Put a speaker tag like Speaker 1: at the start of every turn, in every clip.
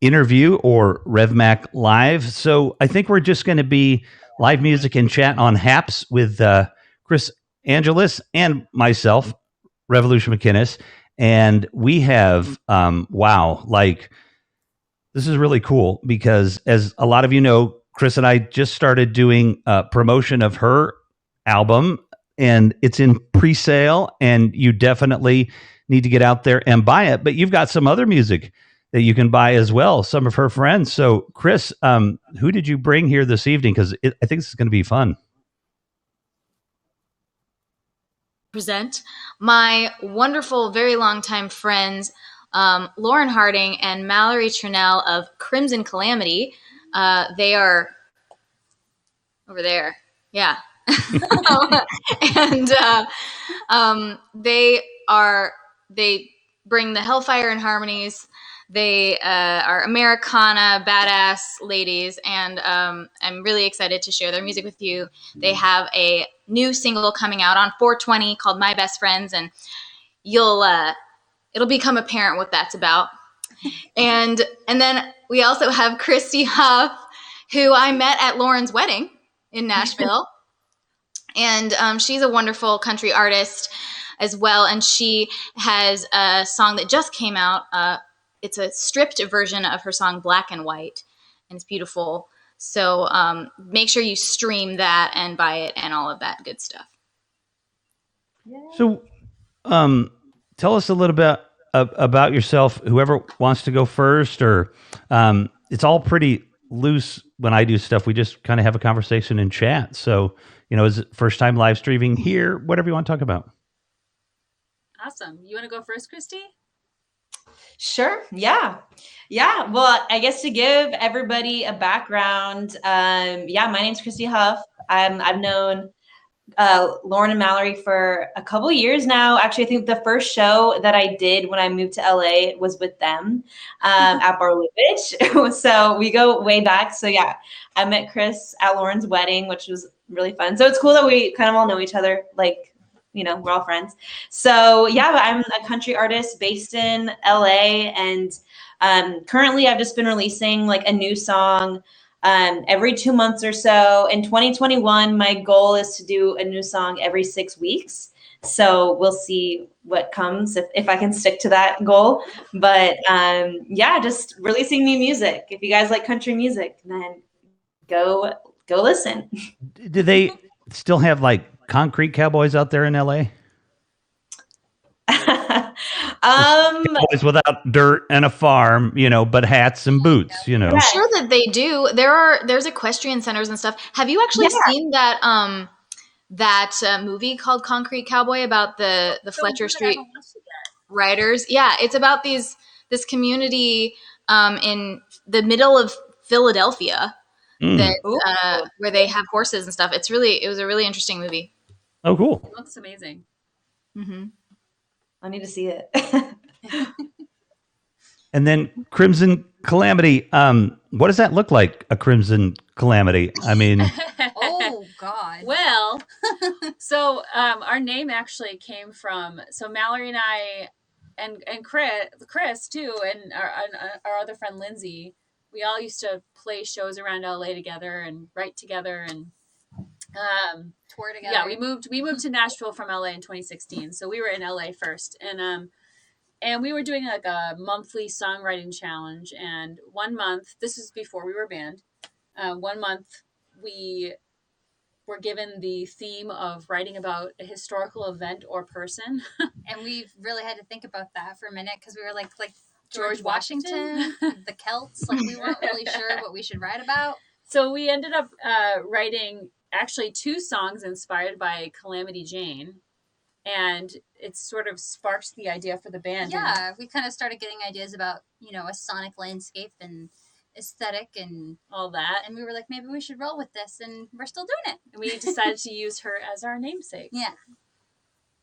Speaker 1: interview or RevMac Live. So I think we're just going to be live music and chat on Happs with Kris Angelis and myself, Revolution McInnes. And we have, wow, like this is really cool because as a lot of you know, Kris and I just started doing promotion of her album and it's in pre-sale and you definitely need to get out there and buy it. But you've got some other music that you can buy as well, some of her friends. So Kris, who did you bring here this evening? Because I think this is going to be fun.
Speaker 2: Present my wonderful, very long time friends, Lauren Harding and Mallory Turnell of Crimson Calamity. They are over there. Yeah. And they bring the Hellfire and Harmonies. They are Americana badass ladies, and I'm really excited to share their music with you. They have a new single coming out on 420 called My Best Friends, and it'll become apparent what that's about. And then we also have Christy Huff, who I met at Lauren's wedding in Nashville. And she's a wonderful country artist as well. And she has a song that just came out. It's a stripped version of her song Black and White. And it's beautiful. So make sure you stream that and buy it and all of that good stuff.
Speaker 1: So tell us a little bit about yourself, whoever wants to go first, or it's all pretty loose when I do stuff. We just kind of have a conversation and chat. So, is it first time live streaming here? Whatever you want to talk about.
Speaker 3: Awesome. You want to go first, Christy?
Speaker 4: Sure. Yeah. Well, I guess to give everybody a background, my name's Christy Huff. I've known Lauren and Mallory for a couple years now. Actually, I think the first show that I did when I moved to LA was with them at Bar Lubitsch. So we go way back. So yeah, I met Kris at Lauren's wedding, which was really fun. So it's cool that we kind of all know each other. Like, we're all friends. So yeah, I'm a country artist based in LA, and currently I've just been releasing like a new song every 2 months or so. In 2021, my goal is to do a new song every 6 weeks. So we'll see what comes if I can stick to that goal. But just releasing new music. If you guys like country music, then go listen.
Speaker 1: Do they still have like concrete cowboys out there in LA? Cowboys without dirt and a farm, but hats and boots,
Speaker 2: I'm sure that they do. There's equestrian centers and stuff. Have you actually seen that movie called Concrete Cowboy about the Fletcher Street riders? Yeah, it's about this community in the middle of Philadelphia that where they have horses and stuff. It was a really interesting movie.
Speaker 1: Oh, cool.
Speaker 3: It looks amazing.
Speaker 4: Mm-hmm. I need to see it.
Speaker 1: And then Crimson Calamity. What does that look like, a Crimson Calamity? I mean...
Speaker 5: Oh, God.
Speaker 3: Well, so our name actually came from... So Mallory and I, and Kris too, and our other friend Lindsay, we all used to play shows around LA together and write together and...
Speaker 5: tour together.
Speaker 3: Yeah, we moved to Nashville from LA in 2016. So we were in LA first, and we were doing like a monthly songwriting challenge. And 1 month, this was before we were banned. 1 month we were given the theme of writing about a historical event or person,
Speaker 5: and we really had to think about that for a minute because we were like George Washington, the Celts. Like we weren't really sure what we should write about.
Speaker 3: So we ended up writing actually 2 songs inspired by Calamity Jane, and it sort of sparked the idea for the band.
Speaker 5: Yeah, we kind of started getting ideas about, a sonic landscape and aesthetic and
Speaker 3: all that.
Speaker 5: And we were like, maybe we should roll with this, and we're still doing it.
Speaker 3: And we decided to use her as our namesake.
Speaker 5: Yeah.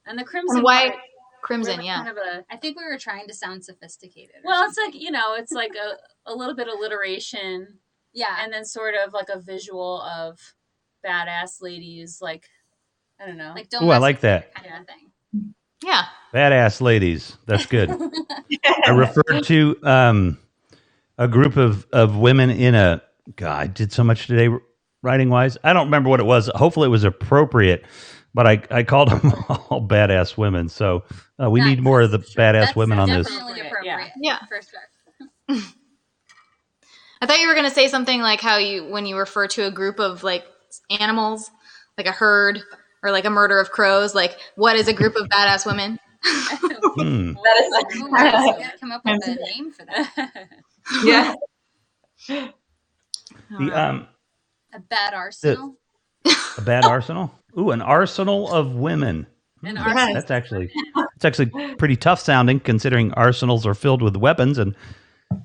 Speaker 3: And the Crimson
Speaker 2: and why
Speaker 3: part,
Speaker 2: Crimson, yeah.
Speaker 3: Kind of
Speaker 5: I think we were trying to sound sophisticated.
Speaker 3: Well, it's like, it's like a little bit of alliteration.
Speaker 5: Yeah.
Speaker 3: And then sort of like a visual of badass ladies, like, I don't know.
Speaker 5: Like, don't
Speaker 1: I like that.
Speaker 5: Kind of thing.
Speaker 2: Yeah.
Speaker 1: Badass ladies. That's good. I referred to a group of women in a. God, I did so much today writing wise. I don't remember what it was. Hopefully, it was appropriate, but I called them all badass women. So we
Speaker 5: Nice.
Speaker 1: need more of the badass
Speaker 5: That's
Speaker 1: women on this.
Speaker 5: definitely appropriate.
Speaker 2: Yeah.
Speaker 5: For sure.
Speaker 2: I thought you were going to say something like how when you refer to a group of like animals, like a herd or like a murder of crows, like what is a group of badass women?
Speaker 1: Hmm.
Speaker 4: That is
Speaker 5: Ooh, we gotta come up with a name for that.
Speaker 4: yeah.
Speaker 1: The
Speaker 5: A bad arsenal.
Speaker 1: a bad arsenal. Ooh, an arsenal of women.
Speaker 3: An
Speaker 1: Hmm.
Speaker 3: arsenal.
Speaker 1: That's actually pretty tough sounding, considering arsenals are filled with weapons, and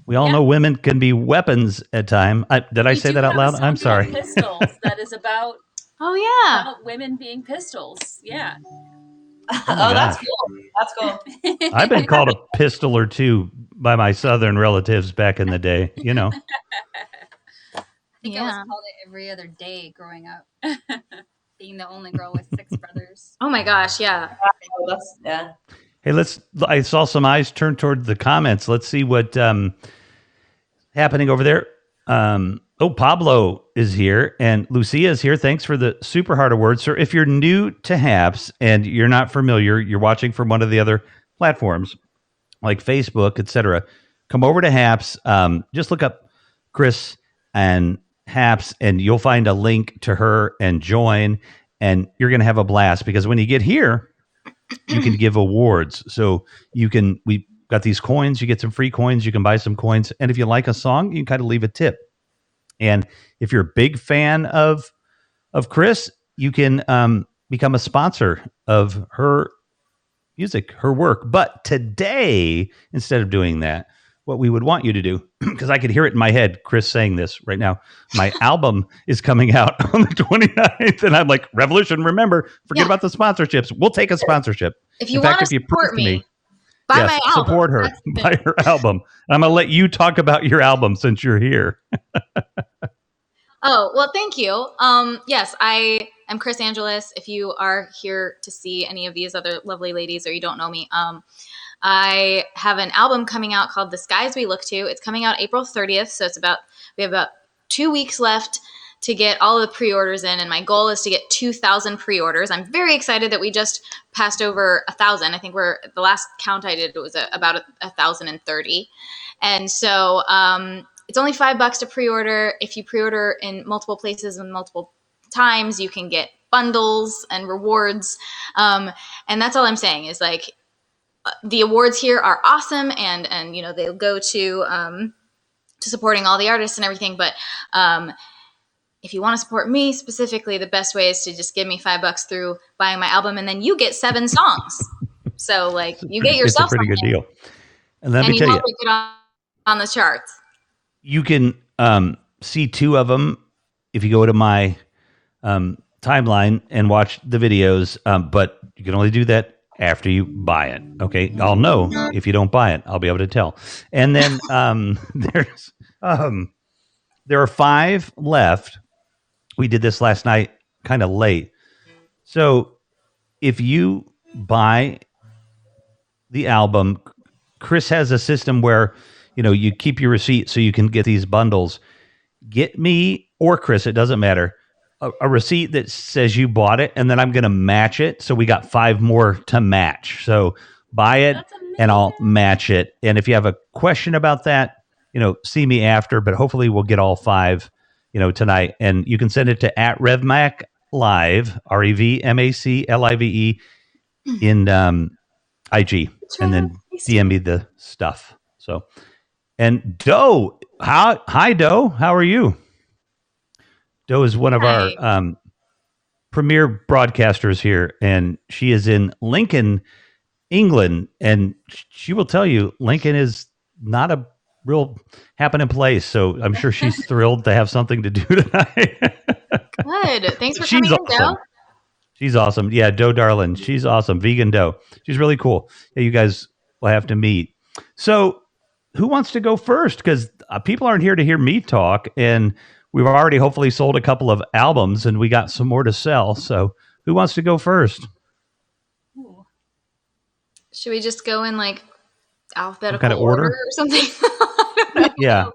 Speaker 1: we all
Speaker 3: Yeah.
Speaker 1: know women can be weapons at time. Did I
Speaker 3: We
Speaker 1: say
Speaker 3: do
Speaker 1: that out
Speaker 3: have a
Speaker 1: loud?
Speaker 3: song
Speaker 1: I'm
Speaker 3: called
Speaker 1: sorry.
Speaker 3: Pistols that is about
Speaker 2: Oh yeah.
Speaker 3: women being pistols. Yeah.
Speaker 1: my
Speaker 4: Oh, that's
Speaker 1: gosh.
Speaker 4: cool. That's cool.
Speaker 1: I've been called a pistol or two by my southern relatives back in the day. You know.
Speaker 5: I think I was
Speaker 2: Yeah.
Speaker 5: called it every other day growing up. Being the only girl with 6 brothers.
Speaker 2: Oh my gosh, yeah.
Speaker 4: Oh, that's yeah.
Speaker 1: Hey, I saw some eyes turn toward the comments. Let's see what happening over there. Pablo is here and Lucia is here. Thanks for the super hard awards, sir. If you're new to Happs and you're not familiar, you're watching from one of the other platforms like Facebook, etc. Come over to Happs. Just look up Kris and Happs, and you'll find a link to her and join. And you're going to have a blast because when you get here, you can give awards. So we got these coins. You get some free coins. You can buy some coins, and if you like a song, you can kind of leave a tip. And if you're a big fan of Kris, you can become a sponsor of her music, her work. But today, instead of doing that, what we would want you to do, because I could hear it in my head, Kris saying this right now, my album is coming out on the 29th. And I'm like, Revolution, remember, forget
Speaker 2: Yeah.
Speaker 1: about the sponsorships. We'll take a sponsorship.
Speaker 2: If you
Speaker 1: In fact,
Speaker 2: want to
Speaker 1: if you prove
Speaker 2: support
Speaker 1: to
Speaker 2: me, buy
Speaker 1: yes,
Speaker 2: my album.
Speaker 1: support her,
Speaker 2: That's the
Speaker 1: buy
Speaker 2: thing.
Speaker 1: her album. And I'm going to let you talk about your album since you're here.
Speaker 2: Oh, well, thank you. Yes, I am Kris Angelis. If you are here to see any of these other lovely ladies or you don't know me, I have an album coming out called The Skies We Look To. It's coming out April 30th, so we have about 2 weeks left to get all of the pre-orders in, and my goal is to get 2,000 pre-orders. I'm very excited that we just passed over 1,000. I think the last count I did was about 1,030. And so it's only $5 to pre-order. If you pre-order in multiple places and multiple times, you can get bundles and rewards. And that's all I'm saying is like the awards here are awesome, and they'll go to supporting all the artists and everything. But if you want to support me specifically, the best way is to just give me $5 through buying my album, and then you get 7 songs. So like you get yourself
Speaker 1: It's a pretty good
Speaker 2: something,
Speaker 1: deal. And let
Speaker 2: and
Speaker 1: me
Speaker 2: you
Speaker 1: tell you,
Speaker 2: help it get on the charts.
Speaker 1: you can see 2 of them if you go to my timeline and watch the videos, but you can only do that after you buy it. Okay, I'll know if you don't buy it. I'll be able to tell. And then there are 5 left. We did this last night, kind of late. So if you buy the album, Kris has a system where you keep your receipt so you can get these bundles. Get me or Kris, it doesn't matter, a receipt that says you bought it, and then I'm going to match it. So we got 5 more to match. So buy it and I'll match it. And if you have a question about that, see me after, but hopefully we'll get all 5, tonight. And you can send it to @RevMac Live, RevMacLive in IG, and then DM me the stuff. So, and Doe, hi Doe, how are you? Doe is one of
Speaker 2: Hi.
Speaker 1: our premier broadcasters here, and she is in Lincoln, England, and she will tell you Lincoln is not a real happening place. So I'm sure she's thrilled to have something to do tonight.
Speaker 2: Good. Thanks for
Speaker 1: She's
Speaker 2: coming in,
Speaker 1: awesome.
Speaker 2: Doe.
Speaker 1: She's awesome. Yeah, Doe Darlin. She's awesome. Vegan Doe. She's really cool. Yeah, you guys will have to meet. So who wants to go first? Because people aren't here to hear me talk, and we've already hopefully sold a couple of albums, and we got some more to sell. So who wants to go first?
Speaker 5: Ooh.
Speaker 2: Should we just go in like alphabetical
Speaker 1: kind of order?
Speaker 2: or something?
Speaker 1: Yeah.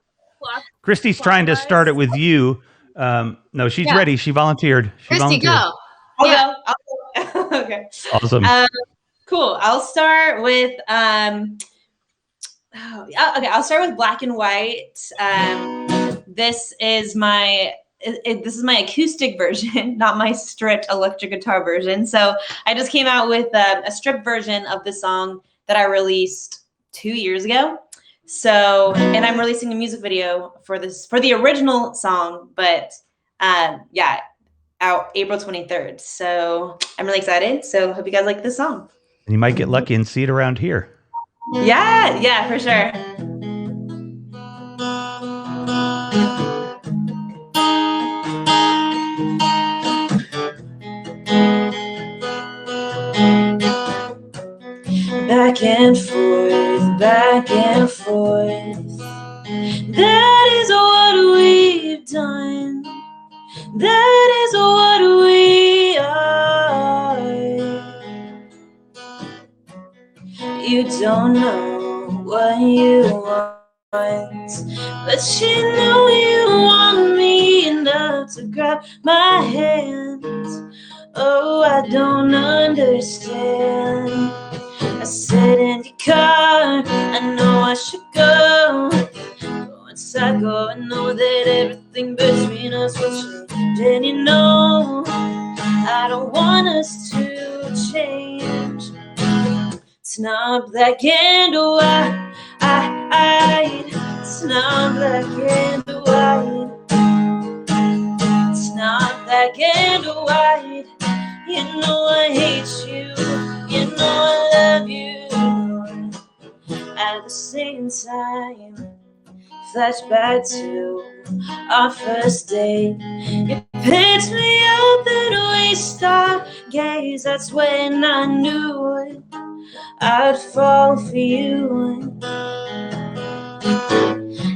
Speaker 1: Christy's trying to start it with you. No, she's ready. She volunteered.
Speaker 2: Christy, go.
Speaker 4: I'll go. Okay.
Speaker 1: Awesome.
Speaker 4: Cool. I'll start with I'll start with Black and White. This is my acoustic version, not my stripped electric guitar version. So I just came out with a stripped version of the song that I released 2 years ago. So, and I'm releasing a music video for the original song, but out April 23rd. So I'm really excited. So hope you guys like this song.
Speaker 1: And you might get lucky and see it around here.
Speaker 4: Yeah, for sure. Back and forth, back and forth. That is what we've done. That is what we are. You don't know what you want, but you know you want me enough to grab my hands. Oh, I don't understand. I said in your car, I know I should go. But once I go, I know that everything between us will change. And you know, I don't want us to change. It's not black and white. It's not black and white. It's not black and white. You know I hate you. You know I love you. At the same time, flashback to our first date. You picked me up and we stargazed. That's when I knew I'd fall for you.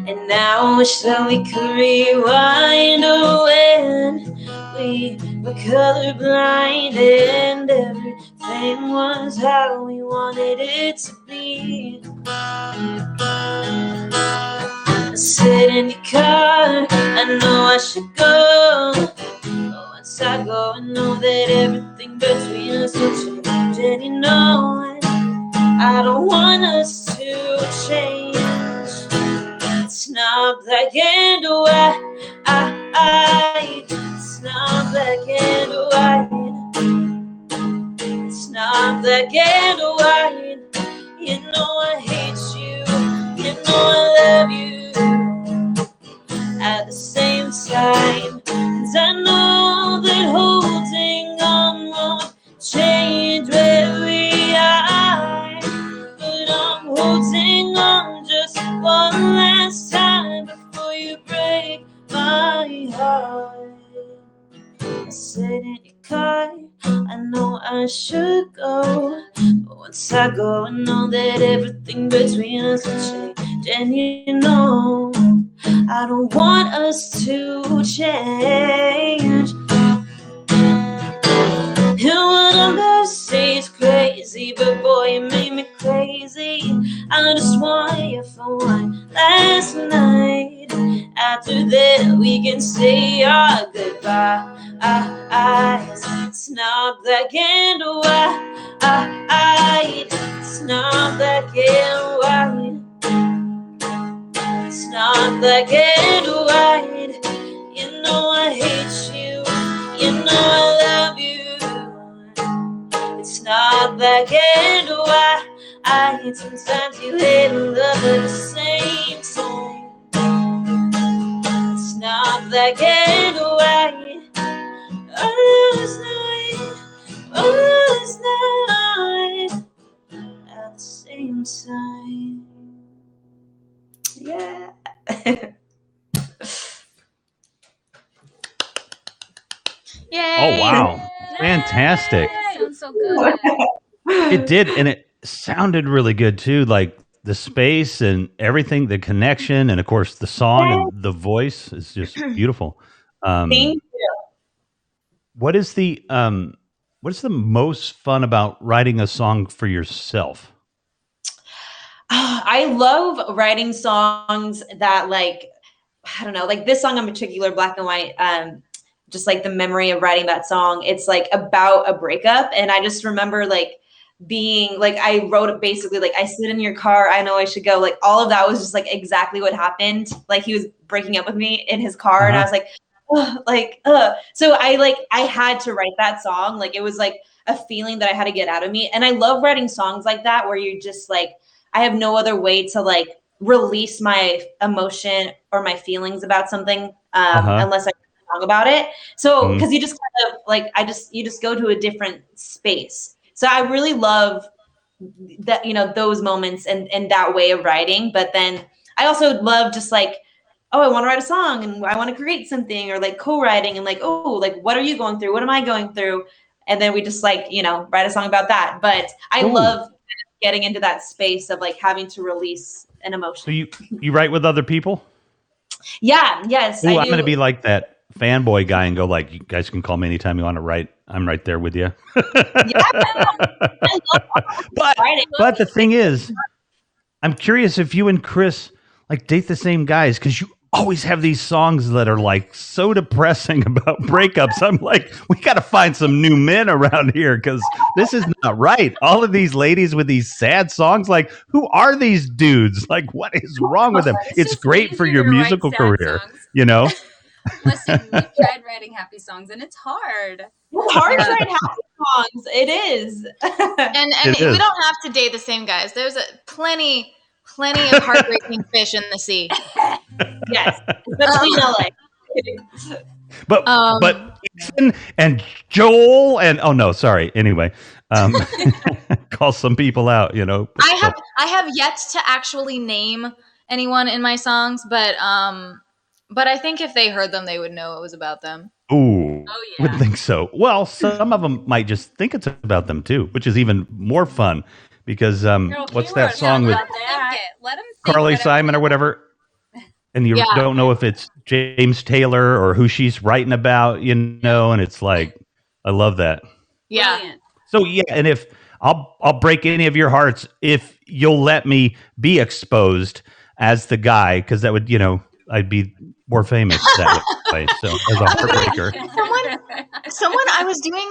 Speaker 4: And now I wish that we could rewind when we were colorblind and everything was how we wanted it to be. I sit in your car, I know I should go. But once I go, I know that everything between us will change. And you know, I don't want us to change. It's not black and white. It's not black and white. It's not black and white. You know I hate you. You know I love you. At the same time, 'cause I know that holding on won't change where we are. But I'm holding on just one last time before you break my heart. I said in your car, I know I should go. But once I go, I know that everything between us will change. And you know, I don't want us to change. And what I'm about to say is crazy, but boy, you made me crazy. I just want you for one last night. After that, we can say our goodbye. It's not black and white. It's not black and white. It's not black and white. You know I hate you. You know I love you. It's not black and white. Sometimes you hate and love at the same time. It's not black and white. Oh, it's not. Oh, it's not. At the same time. Yeah.
Speaker 2: Yay!
Speaker 1: Oh, wow. Fantastic.
Speaker 5: Sounds so good.
Speaker 1: It did. And it sounded really good, too. Like the space and everything, the connection, and of course, the song and the voice is just beautiful.
Speaker 4: Thank you.
Speaker 1: What is the most fun about writing a song for yourself?
Speaker 4: I love writing songs that like I don't know, like this song in particular, Black and White, just like the memory of writing that song, it's like about a breakup. And I just remember like being like, I wrote it basically like, I sit in your car, I know I should go. Like all of that was just like exactly what happened. Like he was breaking up with me in his car and I was like, ugh, like, so I had to write that song. Like it was like a feeling that I had to get out of me. And I love writing songs like that, where you're just like, I have no other way to like release my emotion or my feelings about something, unless I song about it. So, because you just kind of like, you just go to a different space. So I really love that, you know, those moments and that way of writing. But then I also love just like, oh, I want to write a song and I want to create something, or like co-writing and like, oh, like, what are you going through? What am I going through? And then we just like, you know, write a song about that. But I love getting into that space of like having to release an emotion. So
Speaker 1: you write with other people?
Speaker 4: Yeah. Yes.
Speaker 1: Ooh, I'm going to be like that fanboy guy and go like, you guys can call me anytime you want to write. I'm right there with you. But the thing is, I'm curious if you and Kris like date the same guys, because you always have these songs that are like so depressing about breakups. I'm like, we got to find some new men around here, because this is not right. All of these ladies with these sad songs, like, who are these dudes? Like, what is wrong with them? It's great for your musical career, you know?
Speaker 5: Listen, we tried writing happy songs, and it's hard.
Speaker 4: It's hard to write happy songs. It is.
Speaker 2: And we don't have to date the same guys. There's plenty of heartbreaking fish in the sea.
Speaker 4: Yes, especially in LA.
Speaker 1: But Ethan and Joel and anyway, call some people out, you know.
Speaker 2: I have yet to actually name anyone in my songs, but I think if they heard them, they would know it was about them.
Speaker 1: Ooh, I would think so. Well, some of them might just think it's about them too, which is even more fun, because what's that song with
Speaker 5: Let 'em
Speaker 1: Carly Simon or whatever? And you don't know if it's James Taylor or who she's writing about, you know, and it's like, I love that.
Speaker 2: Yeah.
Speaker 3: Brilliant.
Speaker 1: So and if I'll break any of your hearts if you'll let me be exposed as the guy, because that would, you know, I'd be more famous that way. So as a heartbreaker.
Speaker 2: Someone I was doing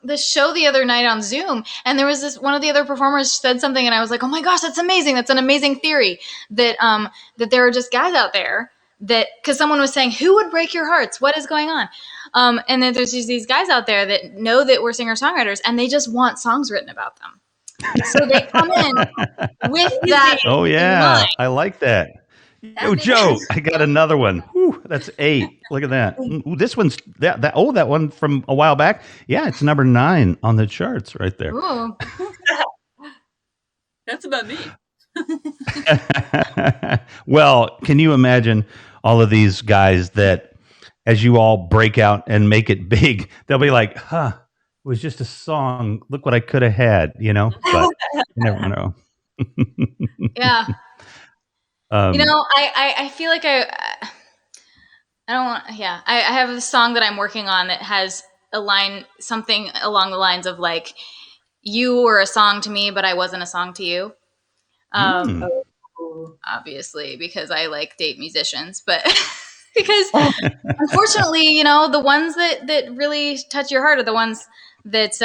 Speaker 2: this show the other night on Zoom, and there was one of the other performers said something, and I was like, oh my gosh, that's amazing. That's an amazing theory that there are just guys out there that, because someone was saying, who would break your hearts? What is going on? And then there's just these guys out there that know that we're singer-songwriters, and they just want songs written about them. So they come in with that.
Speaker 1: Oh yeah, I like that. Yo, Joe, I got another one. Whew, that's 8. Look at that. Ooh, this one's that one from a while back. Yeah, it's number 9 on the charts right there.
Speaker 2: Ooh.
Speaker 3: That's about me.
Speaker 1: Well, can you imagine all of these guys that, as you all break out and make it big, they'll be like, it was just a song. Look what I could have had, you know? But you never know.
Speaker 2: Yeah. You know, I feel like I don't want. Yeah, I have a song that I'm working on that has something along the lines of like, you were a song to me, but I wasn't a song to you. Obviously, because I like date musicians, but because unfortunately, you know, the ones that really touch your heart are the ones that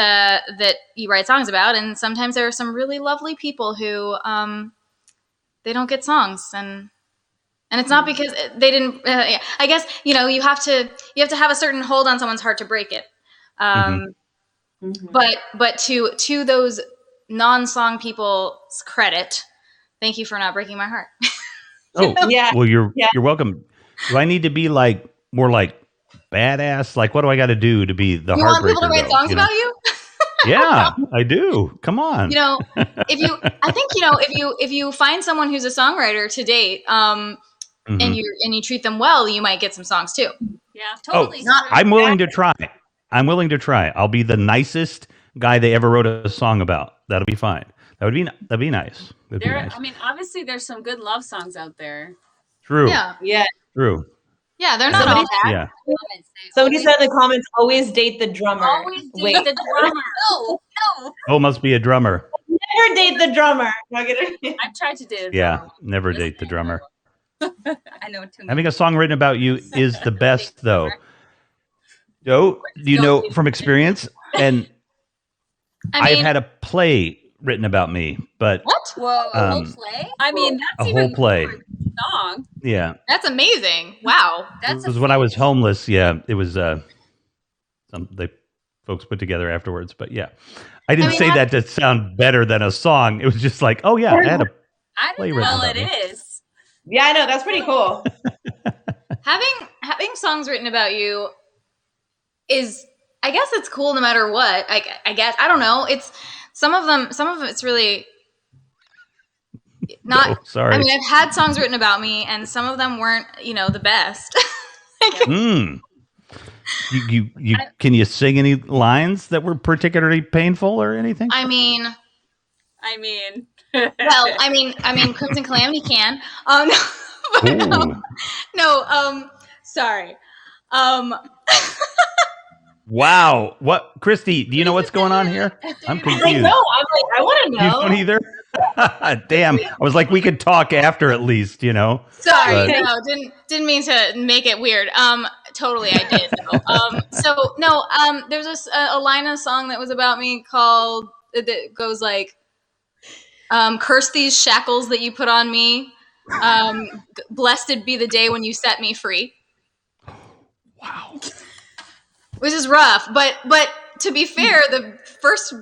Speaker 2: you write songs about, and sometimes there are some really lovely people who they don't get songs, and it's not because they didn't. I guess, you know, you have to have a certain hold on someone's heart to break it. But to those non-song people's credit, thank you for not breaking my heart.
Speaker 1: Oh yeah. Well, you're welcome. Do I need to be like more like badass? Like, what do I got to do to be the heartbreaker? You want people to write songs about you? Yeah, I do. Come on.
Speaker 2: You know, if you find someone who's a songwriter to date, and you treat them well, you might get some songs too.
Speaker 3: Yeah, totally.
Speaker 1: I'm willing to try. I'll be the nicest guy they ever wrote a song about. That'll be fine. That'd be nice.
Speaker 3: I mean, obviously, there's some good love songs out there.
Speaker 1: True.
Speaker 4: Yeah.
Speaker 1: True.
Speaker 2: Yeah, they're not all bad.
Speaker 1: Yeah.
Speaker 4: Somebody said in the comments, always date the drummer.
Speaker 3: Always date the drummer. No.
Speaker 1: Oh, must be a drummer.
Speaker 4: Never date the drummer.
Speaker 3: I've tried to date a drummer.
Speaker 1: Yeah, never date the drummer.
Speaker 5: I know too many.
Speaker 1: Having a song written about you is the best, though. Joe, do you know from experience? And I've had a play written about me, but
Speaker 2: What?
Speaker 5: Whoa, a whole play?
Speaker 3: I mean,
Speaker 1: a
Speaker 3: that's
Speaker 1: whole
Speaker 3: even
Speaker 1: play.
Speaker 3: more than a song.
Speaker 1: Yeah,
Speaker 2: That's amazing. Wow.
Speaker 5: That's
Speaker 1: it was when I was homeless. Yeah, it was folks put together afterwards. But yeah, I didn't say that to sound better than a song. It was just like, oh yeah, I had a
Speaker 5: I
Speaker 1: play
Speaker 5: didn't
Speaker 1: written
Speaker 5: know
Speaker 1: about me.
Speaker 3: It is.
Speaker 4: Yeah, I know. That's pretty cool.
Speaker 2: Having songs written about you is, I guess it's cool no matter what. I guess, I don't know. It's some of it's really not.
Speaker 1: Oh, sorry.
Speaker 2: I mean, I've had songs written about me, and some of them weren't, the best.
Speaker 1: You can you sing any lines that were particularly painful or anything?
Speaker 2: I mean,
Speaker 3: well,
Speaker 2: I mean, Crimson Calamity can. Sorry.
Speaker 1: Wow. What, Christy, do you know what's going on here? I'm confused.
Speaker 4: I know. I'm like, I want to
Speaker 1: You
Speaker 4: know.
Speaker 1: don't either? Damn. I was like, we could talk after at least,
Speaker 2: Sorry.
Speaker 1: But-
Speaker 2: No, didn't mean to make it weird. Totally I did though. There's a line of a song that was about me called, that goes like, curse these shackles that you put on me. Blessed be the day when you set me free.
Speaker 1: Wow.
Speaker 2: Which is rough, but to be fair, the first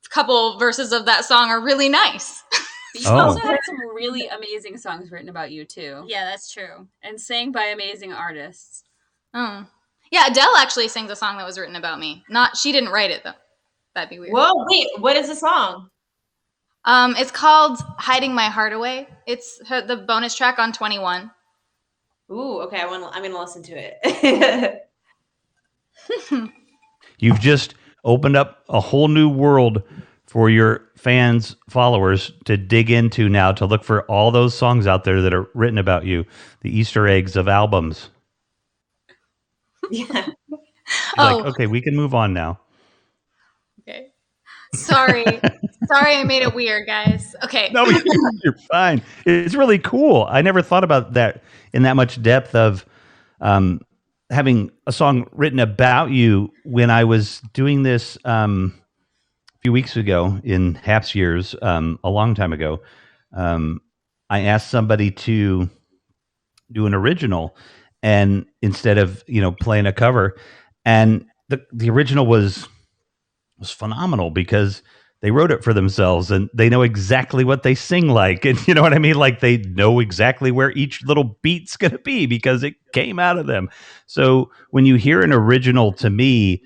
Speaker 2: couple verses of that song are really nice.
Speaker 3: you also had some really amazing songs written about you too.
Speaker 5: Yeah, that's true.
Speaker 3: And sang by amazing artists.
Speaker 2: Oh. Yeah, Adele actually sings a song that was written about me. She didn't write it though. That'd be weird.
Speaker 4: Whoa, wait, what is the song?
Speaker 2: It's called Hiding My Heart Away. It's the bonus track on 21.
Speaker 4: Ooh, okay, I'm gonna listen to it.
Speaker 1: You've just opened up a whole new world for your fans, followers to dig into now, to look for all those songs out there that are written about you, the Easter eggs of albums.
Speaker 4: Yeah.
Speaker 1: Like, okay, we can move on now.
Speaker 2: Okay. Sorry, I made it weird, guys. Okay.
Speaker 1: No, you're fine. It's really cool. I never thought about that in that much depth of having a song written about you. When I was doing this a few weeks ago in Happs years, a long time ago, I asked somebody to do an original, and instead of playing a cover, and the original was phenomenal because they wrote it for themselves and they know exactly what they sing like. And you know what I mean? Like they know exactly where each little beat's going to be because it came out of them. So when you hear an original, to me,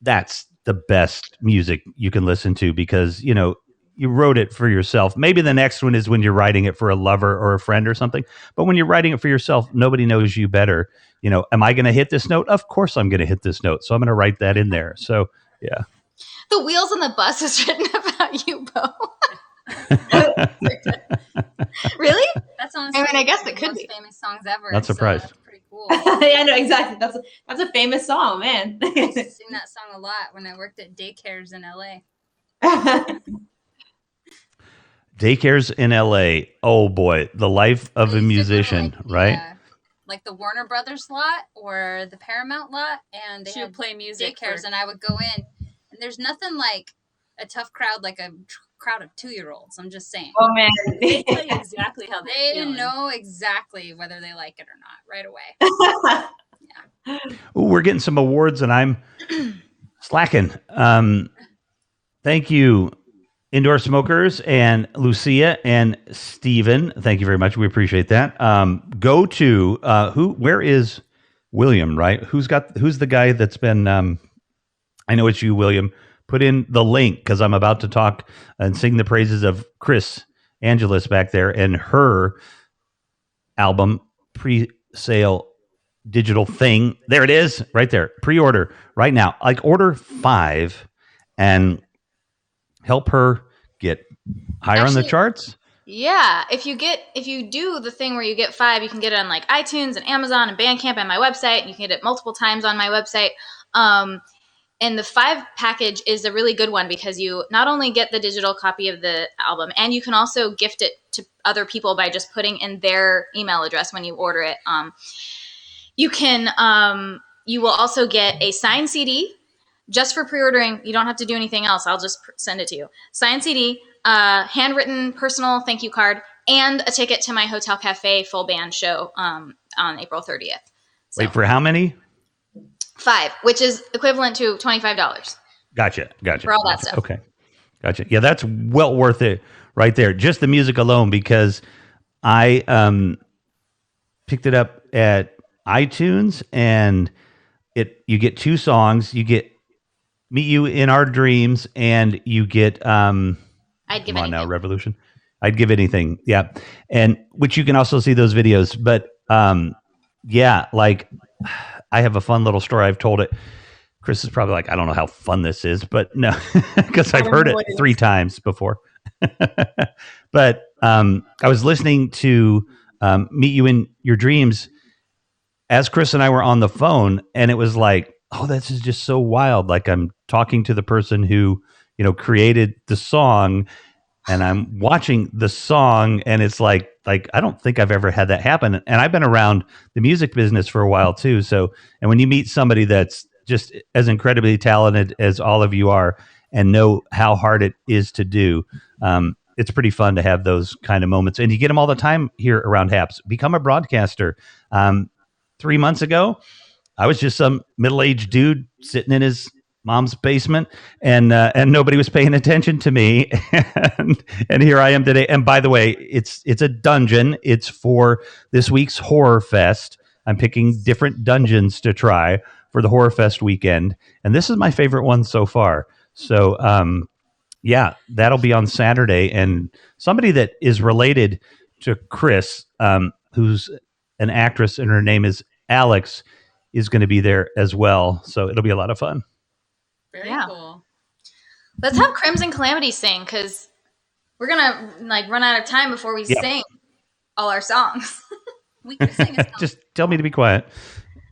Speaker 1: that's the best music you can listen to because, you wrote it for yourself. Maybe the next one is when you're writing it for a lover or a friend or something. But when you're writing it for yourself, nobody knows you better. Am I going to hit this note? Of course I'm going to hit this note. So I'm going to write that in there. So, yeah.
Speaker 2: The Wheels on the Bus is written about you, Bo. Really?
Speaker 5: That's honestly,
Speaker 2: I guess
Speaker 5: one
Speaker 2: it
Speaker 5: of the
Speaker 2: could
Speaker 5: most
Speaker 2: be.
Speaker 5: famous songs ever.
Speaker 1: Not surprised.
Speaker 5: So that's pretty cool.
Speaker 4: Yeah, no, exactly. That's a famous song, man.
Speaker 5: I used to sing that song a lot when I worked at daycares in LA.
Speaker 1: Daycares in LA. Oh boy, the life of a musician, right?
Speaker 5: Like the Warner Brothers lot or the Paramount lot, and they
Speaker 3: She
Speaker 5: would
Speaker 3: would play music
Speaker 5: daycares, and I would go in, and there's nothing like a tough crowd like a crowd of 2-year-olds. I'm just saying.
Speaker 4: Oh man,
Speaker 3: They play exactly how
Speaker 5: They
Speaker 3: feeling.
Speaker 5: know exactly whether they like it or not right away.
Speaker 1: Ooh, we're getting some awards, and I'm slacking. Thank you, Indoor Smokers and Lucia and Steven. Thank you very much. We appreciate that. Go to where is William, right? Who's the guy that's been, I know it's you, William. Put in the link because I'm about to talk and sing the praises of Kris Angelis back there and her album pre-sale digital thing. There it is right there. Pre-order right now. Like order 5 and help her get higher on the charts.
Speaker 2: Yeah, if you do the thing where you get 5, you can get it on like iTunes and Amazon and Bandcamp and my website. You can get it multiple times on my website. And the 5 package is a really good one because you not only get the digital copy of the album, and you can also gift it to other people by just putting in their email address when you order it. You will also get a signed CD just for pre-ordering. You don't have to do anything else. I'll just send it to you. Signed CD, handwritten personal thank you card, and a ticket to my Hotel Cafe full band show on April 30th. So,
Speaker 1: Wait, for how many?
Speaker 2: 5, which is equivalent to $25.
Speaker 1: Gotcha.
Speaker 2: For all that stuff.
Speaker 1: Okay. Gotcha. Yeah, that's well worth it right there. Just the music alone, because I picked it up at iTunes, and you get 2 songs. You get Meet You in Our Dreams, and you get
Speaker 2: I'd give
Speaker 1: come on
Speaker 2: anything.
Speaker 1: now, Revolution. I'd give anything. Yeah. And which you can also see those videos. But yeah, like I have a fun little story. I've told it. Kris is probably like, I don't know how fun this is, but no, because I've heard it 3 times before. But I was listening to Meet You in Your Dreams as Kris and I were on the phone, and it was like, oh, this is just so wild. Like I'm talking to the person who, created the song, and I'm watching the song, and it's like I don't think I've ever had that happen. And I've been around the music business for a while too. So, and when you meet somebody that's just as incredibly talented as all of you are, and know how hard it is to do, it's pretty fun to have those kind of moments. And you get them all the time here around Happs. Become a broadcaster. 3 months ago, I was just some middle-aged dude sitting in his mom's basement, and nobody was paying attention to me. and here I am today. And by the way, it's a dungeon. It's for this week's Horror Fest. I'm picking different dungeons to try for the Horror Fest weekend, and this is my favorite one so far. So, yeah, that'll be on Saturday. And somebody that is related to Kris, who's an actress, and her name is Alex, is going to be there as well. So it'll be a lot of fun.
Speaker 3: Very cool.
Speaker 2: Let's have Crimson Calamity sing, because we're gonna run out of time before we sing all our songs.
Speaker 5: We can sing a song.
Speaker 1: Just tell me to be quiet.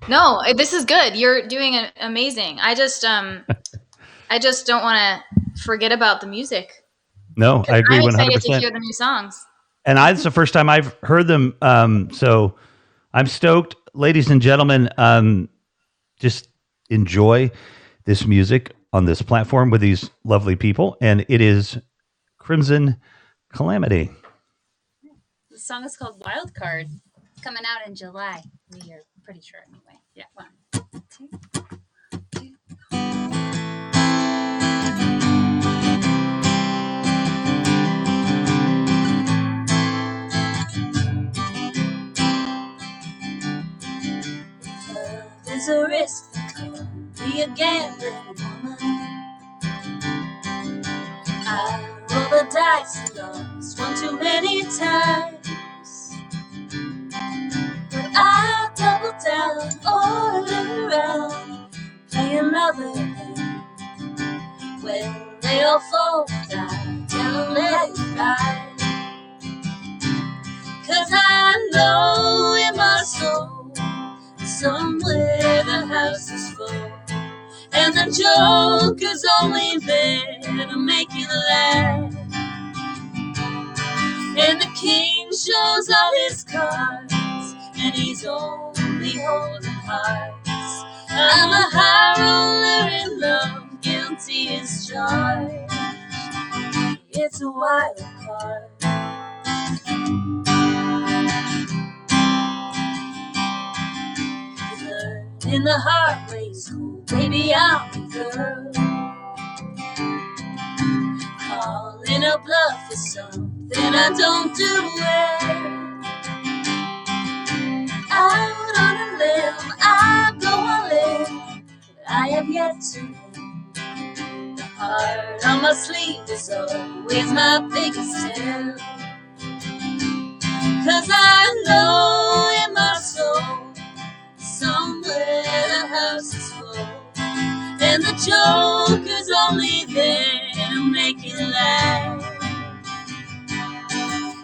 Speaker 2: No, this is good. You're doing amazing. I just don't want to forget about the music.
Speaker 1: No, I agree 100%.
Speaker 2: I'm excited to hear the new songs.
Speaker 1: And it's the first time I've heard them. So I'm stoked. Ladies and gentlemen, just enjoy this music on this platform with these lovely people. And it is Crimson Calamity.
Speaker 3: The song is called Wild Card.
Speaker 5: It's coming out in July. We are pretty sure anyway.
Speaker 3: Yeah.
Speaker 5: 1, 2, 2.
Speaker 6: There's a risk that could be a gambling woman. I roll the dice and lost one too many times, but I double down all around, play another hand. When they all fall down, don't let it ride. 'Cause I know in my soul somewhere the house is full, and the joker's only there to make you laugh. And the king shows all his cards, and he's only holding hearts. I'm a high roller in love, guilty as charged. It's a wild card. In the heartbreak school, baby, I'm the girl. Calling a bluff is something I don't do well. Out on a limb, I go all in, but I have yet to win. The heart on my sleeve is always my biggest tell. 'Cause I know in my soul somewhere the house is full, and the joker's only there to make you laugh.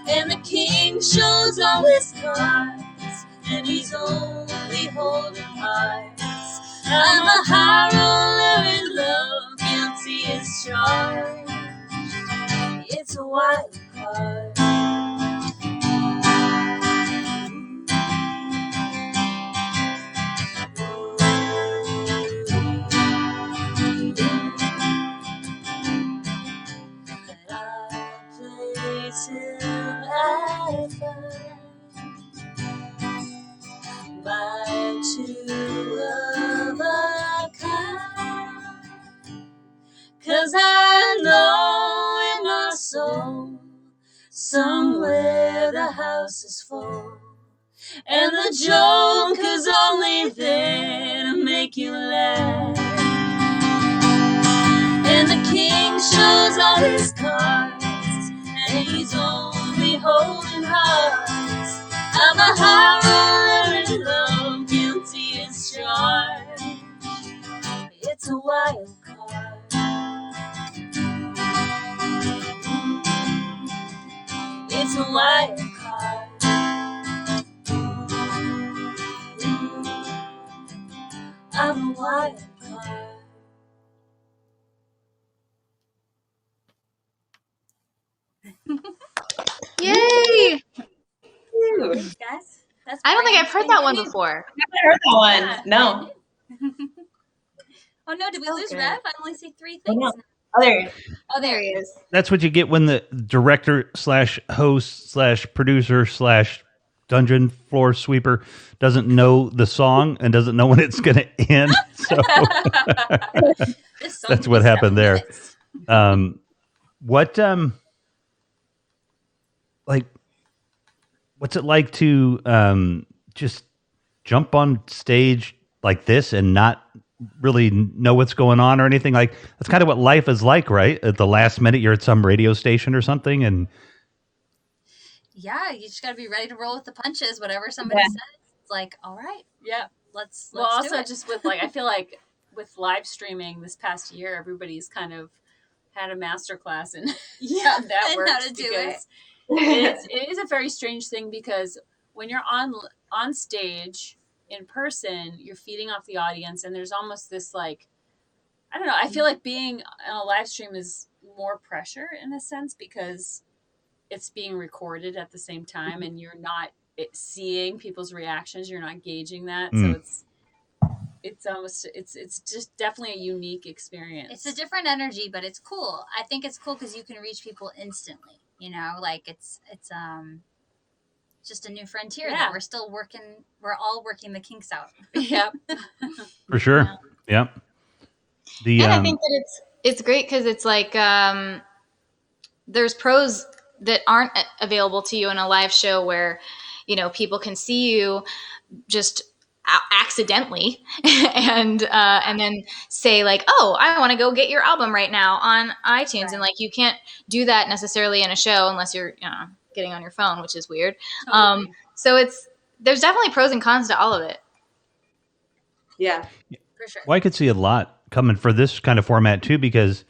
Speaker 6: And the king shows all his cards, and he's only holding hearts. I'm a high roller in charged. It's a wild card. I'll play till I find my two of a kind. 'Cause I know in my soul somewhere the house is full, and the joke is only there to make you laugh. And the king shows all his cards, and he's only holding hearts. I'm a high roller in love, guilty as charged. It's a wild card. It's a wild card. I'm a wild card.
Speaker 2: Yay!
Speaker 3: Thanks, guys. That's
Speaker 2: I don't think I've heard that one
Speaker 3: great.
Speaker 2: before.
Speaker 4: I haven't heard that one.
Speaker 3: Yeah.
Speaker 4: No.
Speaker 3: Oh no, did we lose
Speaker 2: Okay.
Speaker 3: Rev? I only see 3
Speaker 4: Oh,
Speaker 3: things.
Speaker 4: no. Oh, there.
Speaker 2: Oh, there he is.
Speaker 1: That's what you get when the director / host / producer / dungeon floor sweeper doesn't know the song and doesn't know when it's going to end. So
Speaker 3: This song
Speaker 1: That's
Speaker 3: could
Speaker 1: what
Speaker 3: be 7
Speaker 1: happened there.
Speaker 3: minutes.
Speaker 1: what like what's it like to just jump on stage like this and not really know what's going on or anything? Like, that's kind of what life is like, right? At the last minute you're at some radio station or something, and
Speaker 5: Yeah, you just got to be ready to roll with the punches. Whatever somebody
Speaker 4: Yeah.
Speaker 5: says, it's like, all right,
Speaker 3: Yeah.
Speaker 5: let's
Speaker 3: Well,
Speaker 5: do
Speaker 3: also
Speaker 5: it.
Speaker 3: just with I feel like with live streaming this past year, everybody's kind of had a master class in
Speaker 5: Yeah,
Speaker 3: how that
Speaker 5: and
Speaker 3: works
Speaker 5: how to do
Speaker 3: because it is a very strange thing, because when you're on stage in person, you're feeding off the audience, and there's almost this like, I don't know, I feel like being on a live stream is more pressure in a sense, because it's being recorded at the same time and you're not seeing people's reactions, you're not gauging that. So it's just definitely a unique experience.
Speaker 5: It's a different energy, but it's cool. I think it's cool because you can reach people instantly. You know, like it's just a new frontier
Speaker 3: Yeah.
Speaker 5: that we're still working. We're all working the kinks out.
Speaker 3: Yep.
Speaker 1: for sure, yeah. The
Speaker 2: And I think that it's great because it's like there's pros that aren't available to you in a live show where, you know, people can see you just accidentally and then say like, oh, I want to go get your album right now on iTunes.
Speaker 5: Right.
Speaker 2: And like, you can't do that necessarily in a show unless you're, you know, getting on your phone, which is weird.
Speaker 3: Totally.
Speaker 2: So there's definitely pros and cons to all of it.
Speaker 4: Yeah.
Speaker 5: For sure.
Speaker 1: Well, I could see a lot coming for this kind of format too, because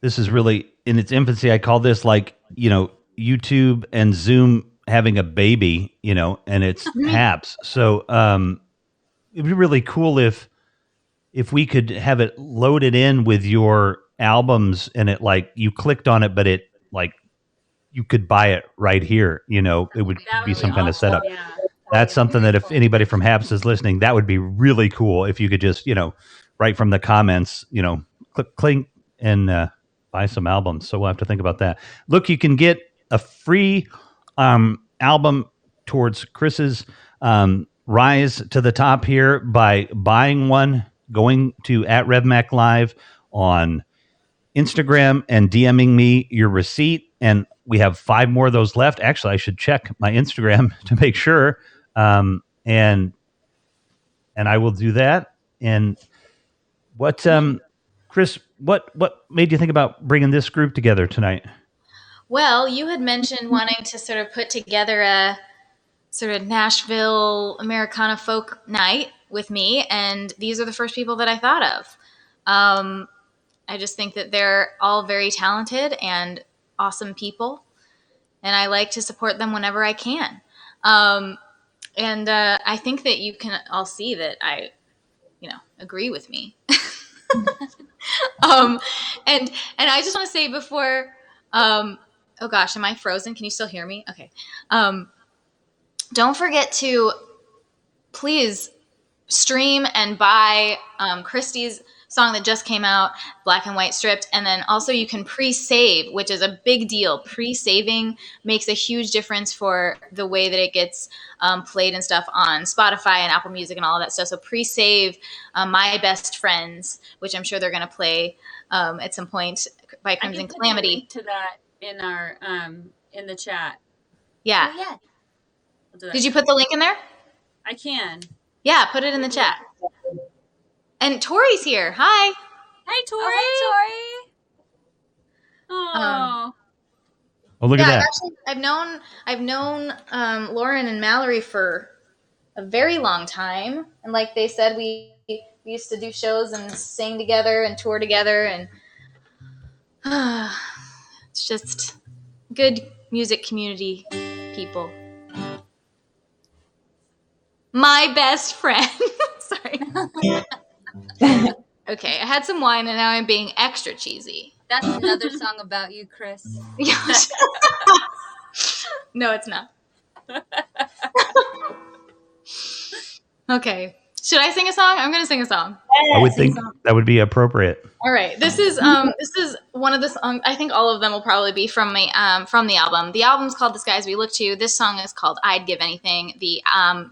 Speaker 1: this is really in its infancy. I call this like, you know, YouTube and Zoom having a baby, you know, and it's Happs. So it'd be really cool if we could have it loaded in with your albums, and it like you clicked on it, but it like you could buy it right here. You know, it would
Speaker 3: That
Speaker 1: be
Speaker 3: would
Speaker 1: some kind of
Speaker 3: awesome.
Speaker 1: setup.
Speaker 3: Yeah.
Speaker 1: That's something that if anybody from Happs is listening, that would be really cool if you could just, you know, right from the comments, you know, click and buy some albums. So we'll have to think about that. Look, you can get a free album towards Kris's rise to the top here by buying one, going to @RevMac Live on Instagram and DMing me your receipt. And we have 5 more of those left. Actually, I should check my Instagram to make sure. And I will do that. And what, Kris, what made you think about bringing this group together tonight?
Speaker 2: Well, you had mentioned wanting to sort of put together a sort of Nashville Americana folk night with me, and these are the first people that I thought of. I just think that they're all very talented and awesome people, and I like to support them whenever I can. And I think that you can all see that I, you know, agree with me. um, and I just want to say before, oh gosh, am I frozen? Can you still hear me? Okay. Don't forget to please stream and buy Christy's song that just came out, Black and White Stripped. And then also you can pre-save, which is a big deal. Pre-saving makes a huge difference for the way that it gets played and stuff on Spotify and Apple Music and all of that stuff. So pre-save My Best Friends, which I'm sure they're going to play at some point by
Speaker 3: I
Speaker 2: Crimson
Speaker 3: can put the
Speaker 2: Calamity.
Speaker 3: link to that in our in the chat.
Speaker 2: Yeah.
Speaker 5: Oh, yeah.
Speaker 3: I'll do that.
Speaker 2: Did you put the link in there?
Speaker 3: I can.
Speaker 2: Yeah, put it in the chat. And Tori's here. Hi.
Speaker 3: Hey, Tori.
Speaker 5: Oh, hi,
Speaker 3: Oh.
Speaker 1: Oh, look at that.
Speaker 2: I've known Lauren and Mallory for a very long time, and like they said, we used to do shows and sing together and tour together, and it's just good music community people. My best friend. Sorry. Okay, I had some wine and now I'm being extra cheesy.
Speaker 5: That's another song about you, Kris.
Speaker 2: No, it's not. Okay. Should I sing a song? I'm going to sing a song.
Speaker 1: I would think that would be appropriate.
Speaker 2: All right. This is one of the songs. I think all of them will probably be from the album. The album's called The Skies We Look To. This song is called I'd Give Anything. The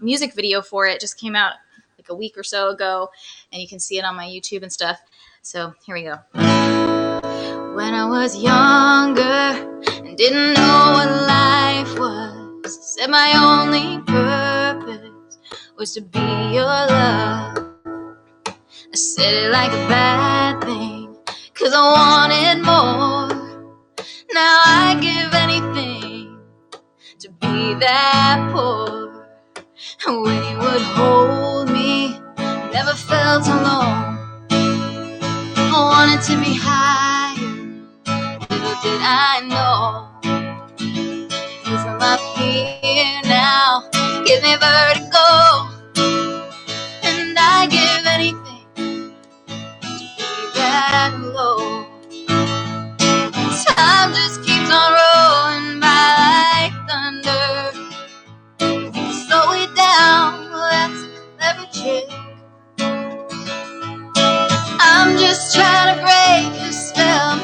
Speaker 2: music video for it just came out like a week or so ago, and you can see it on my YouTube and stuff. So here we go. When I was younger and didn't know what life was, said my only purpose was to be your love. I said it like a bad thing, 'cause I wanted more. Now I give anything to be that poor. When you would hold me, never felt alone. I wanted to be higher, little did I know. You from up here now, give me vertigo. And I give anything to be that low. Time just keeps on rolling by like thunder. Slow it down, well, that's a clever trick. I'm just trying to break the spell I'm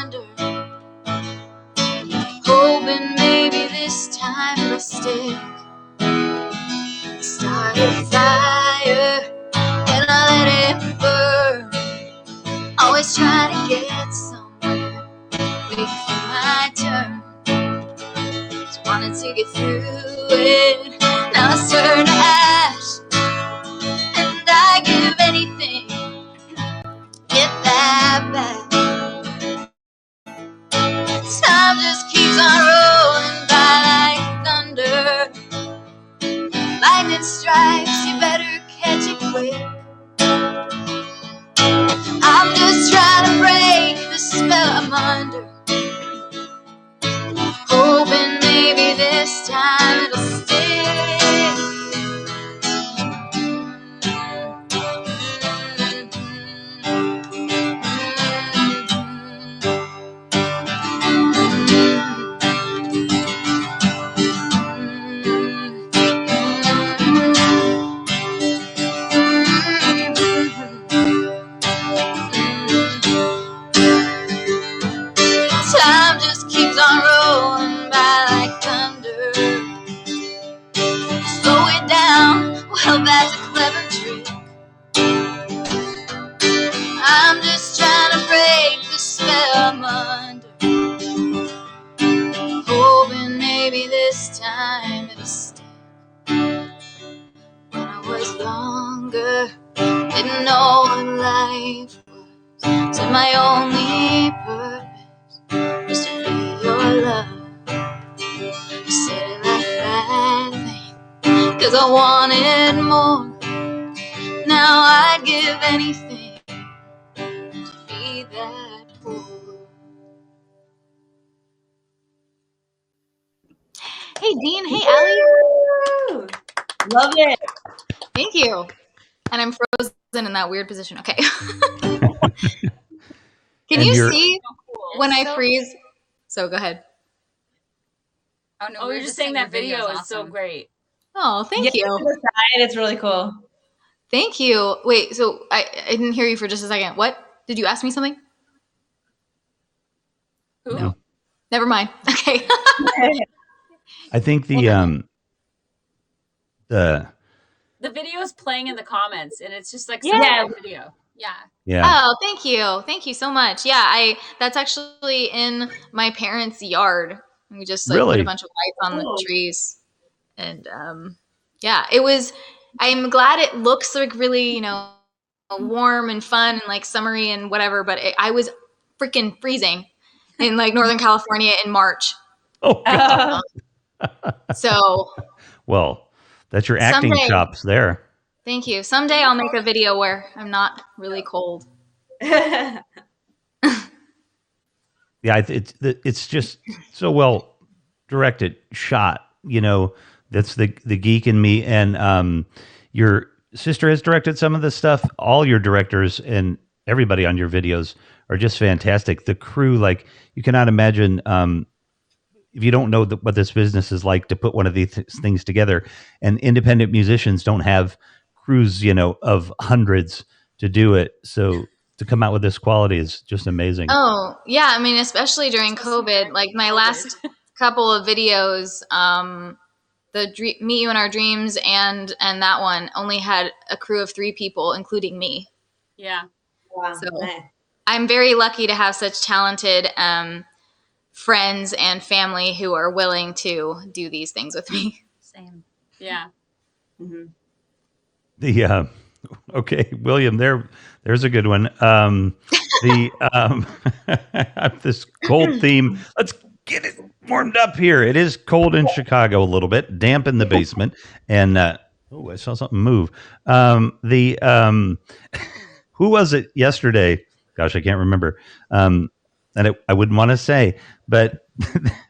Speaker 2: under, hoping maybe this time it'll stick. Start a fire and I let it burn. Always trying to get somewhere, waiting for my turn. Just wanted to get through it. Now it's turned to ash, and I give anything to get that back. Time just keeps on rolling by like thunder. Lightning strikes, you better catch it quick. I'm just trying to break the spell I'm under, hoping maybe this time it'll stick. Time just keeps on rolling by like thunder. Slow it down, well that's a clever trick. I'm just trying to break the spell I'm under, hoping maybe this time it'll stick. When I was younger, didn't know what life was, said my only purpose was to be your love. I said it like a bad thing, 'cause I wanted more. Now I'd give anything to be that poor. Hey Dean, hey Allie.
Speaker 4: Woo! Love it.
Speaker 2: Thank you. And I'm frozen in that weird position. Okay. Can
Speaker 1: And
Speaker 2: you
Speaker 1: you're-
Speaker 2: see
Speaker 3: So cool.
Speaker 2: when I
Speaker 5: So-
Speaker 2: freeze? So go ahead.
Speaker 5: Oh no,
Speaker 3: Oh,
Speaker 5: we
Speaker 3: we
Speaker 5: were
Speaker 3: are just saying
Speaker 5: your
Speaker 3: that video
Speaker 5: video's
Speaker 3: is so
Speaker 5: awesome.
Speaker 3: great.
Speaker 2: Oh, thank
Speaker 4: Yeah,
Speaker 2: you.
Speaker 4: on the side, it's really cool.
Speaker 2: Thank you. Wait, so I didn't hear you for just a second. What? Did you ask me something?
Speaker 3: Who?
Speaker 1: No.
Speaker 2: Never mind. Okay.
Speaker 1: I think the
Speaker 3: The video is playing in the comments, and it's just like such
Speaker 4: Yeah.
Speaker 3: a great video.
Speaker 5: Yeah.
Speaker 1: yeah.
Speaker 2: Oh, thank you. Thank you so much. Yeah, that's actually in my parents' yard. We just like put
Speaker 1: Really?
Speaker 2: a bunch of lights on
Speaker 4: Cool.
Speaker 2: the trees. And yeah, it was I'm glad it looks like really, warm and fun and like summery and whatever, but I was freaking freezing in like Northern California in March.
Speaker 1: Oh, God.
Speaker 2: So,
Speaker 1: Well, that's your acting
Speaker 2: Someday.
Speaker 1: chops there.
Speaker 2: thank you. Someday I'll make a video where I'm not really cold.
Speaker 1: Yeah, it's just so well directed, shot. That's the geek in me. And your sister has directed some of this stuff. All your directors and everybody on your videos are just fantastic. The crew, like you cannot imagine. If you don't know what this business is like to put one of these things together, and independent musicians don't have crews, of hundreds to do it. So to come out with this quality is just amazing.
Speaker 2: Oh, yeah. I mean, especially during COVID, like my last couple of videos, Meet You in Our Dreams and that one only had a crew of 3 people, including me.
Speaker 3: Yeah.
Speaker 4: Wow.
Speaker 2: So
Speaker 4: nice.
Speaker 2: I'm very lucky to have such talented friends and family who are willing to do these things with me.
Speaker 5: Same.
Speaker 3: Yeah.
Speaker 4: Mhm.
Speaker 1: The okay, William, there's a good one. This cold theme. Let's get it warmed up here. It is cold in Chicago a little bit, damp in the basement, and I saw something move. Who was it yesterday? Gosh, I can't remember. And I wouldn't want to say, but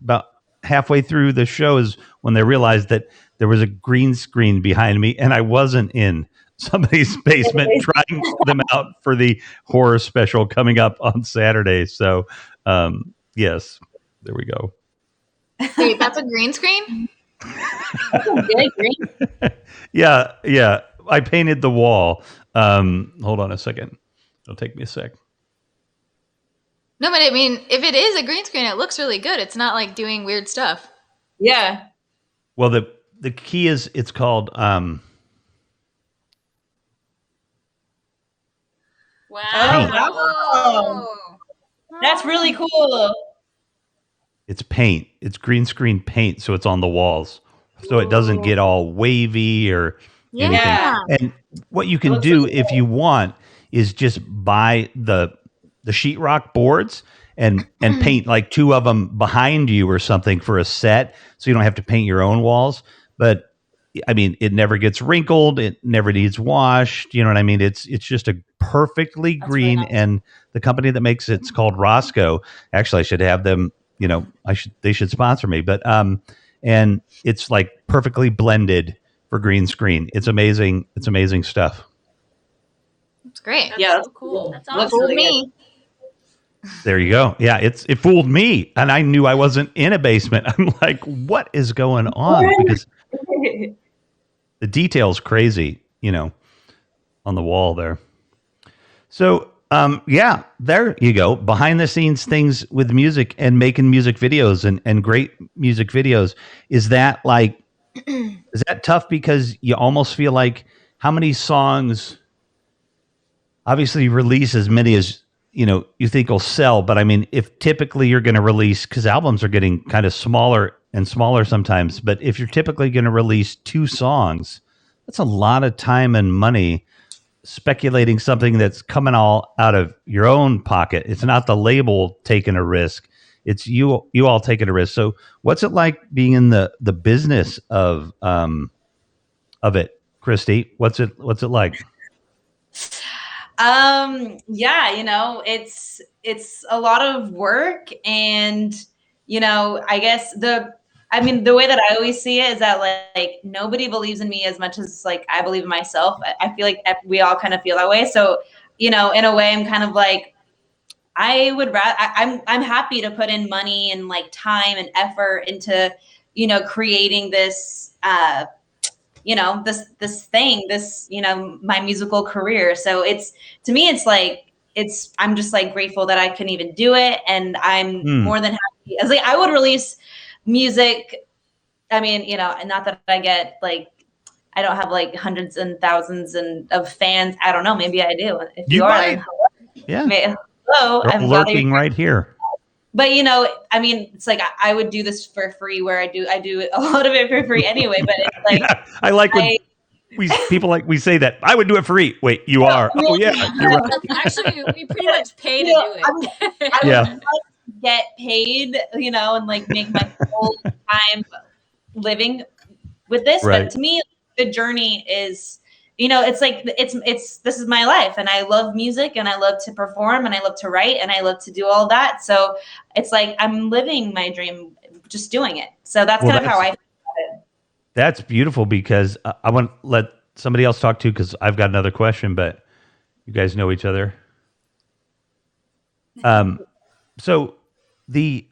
Speaker 1: about halfway through the show is when they realized that there was a green screen behind me, and I wasn't in somebody's basement trying them out for the horror special coming up on Saturday. So, yes, there we go.
Speaker 2: Wait, that's a green screen?
Speaker 4: Really great.
Speaker 1: Yeah. I painted the wall. Hold on a second. It'll take me a sec.
Speaker 2: No, but I mean, if it is a green screen, it looks really good. It's not like doing weird stuff.
Speaker 4: Yeah.
Speaker 1: Well, the key is it's called
Speaker 3: Wow.
Speaker 4: Oh, that's really cool.
Speaker 1: it's paint. It's green screen paint, so it's on the walls, so it doesn't get all wavy or anything.
Speaker 2: Yeah.
Speaker 1: And what you
Speaker 4: It
Speaker 1: can
Speaker 4: looks
Speaker 1: do
Speaker 4: really
Speaker 1: if you want is just buy the sheetrock boards and paint like 2 of them behind you or something for a set, so you don't have to paint your own walls. But I mean, it never gets wrinkled. It never needs washed. You know what I mean? It's just a perfectly
Speaker 3: That's
Speaker 1: green.
Speaker 3: really nice.
Speaker 1: And the company that makes it's called Roscoe. Actually, I should have them. They should sponsor me. But and it's like perfectly blended for green screen. It's amazing. It's amazing stuff.
Speaker 2: It's great.
Speaker 3: That's
Speaker 4: Yeah,
Speaker 3: so cool. That's
Speaker 4: looks
Speaker 3: awesome.
Speaker 4: really
Speaker 2: me.
Speaker 1: There you go. Yeah, it fooled me, and I knew I wasn't in a basement. I'm like, what is going on? Because the detail's crazy, on the wall there. So, yeah, there you go. Behind the scenes things with music and making music videos and great music videos. Is that tough because you almost feel like how many songs, obviously you release as many as, you think will sell. But I mean, if typically you're going to release, because albums are getting kind of smaller and smaller sometimes, but if you're typically going to release 2 songs, that's a lot of time and money speculating something that's coming all out of your own pocket. It's not the label taking a risk. It's you all taking a risk. So what's it like being in the business of it, Christy? What's it like?
Speaker 4: Yeah, it's a lot of work, and I guess the way that I always see it is that like nobody believes in me as much as like I believe in myself. I feel like we all kind of feel that way. So, in a way I'm kind of like I would rather, I'm happy to put in money and like time and effort into, you know, creating this, you know, this thing, this, you know, my musical career. So it's, to me, it's like, I'm just like grateful that I can even do it. And I'm more than happy. As like, I would release music. I mean, you know, not that I get like, I don't have like hundreds and thousands of fans. I don't know. Maybe I do. If you are,
Speaker 1: might. Yeah.
Speaker 4: Hello.
Speaker 1: They're
Speaker 4: I'm
Speaker 1: lurking right here.
Speaker 4: But you know, I mean, it's like I would do this for free. Where I do a lot of it for free anyway. But it's like
Speaker 1: Yeah, I like when we say that. I would do it for free. Wait, you are? Oh yeah, you're right.
Speaker 3: Actually, we pretty much pay to do it.
Speaker 4: I would love to get paid, you know, and like make my whole time living with this.
Speaker 1: Right.
Speaker 4: But to me, the journey is, you know, it's like it's this is my life, and I love music, and I love to perform, and I love to write, and I love to do all that. So it's like I'm living my dream, just doing it. So that's kind of how I feel about it.
Speaker 1: That's beautiful, because I want to let somebody else talk too, because I've got another question, but you guys know each other. So the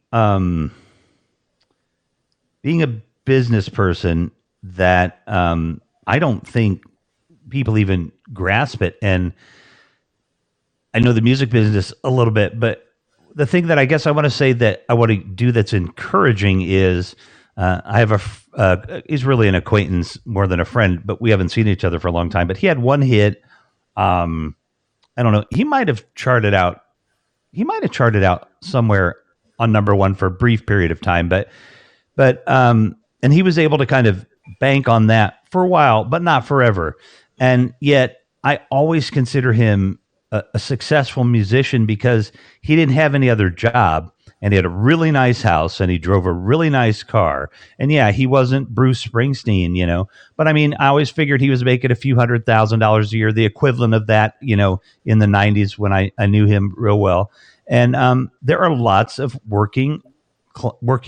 Speaker 1: being a business person, that I don't think people even grasp it. And I know the music business a little bit, but the thing that I guess I want to say that I want to do that's encouraging is I have he's really an acquaintance more than a friend, but we haven't seen each other for a long time. But he had one hit. I don't know. He might have charted out somewhere on number one for a brief period of time, but and he was able to kind of bank on that for a while, but not forever. And yet I always consider him a successful musician, because he didn't have any other job, and he had a really nice house, and he drove a really nice car. And yeah, he wasn't Bruce Springsteen, you know, but I mean, I always figured he was making a few $100,000 a year, the equivalent of that, you know, in the 90s when I knew him real well. And there are lots of working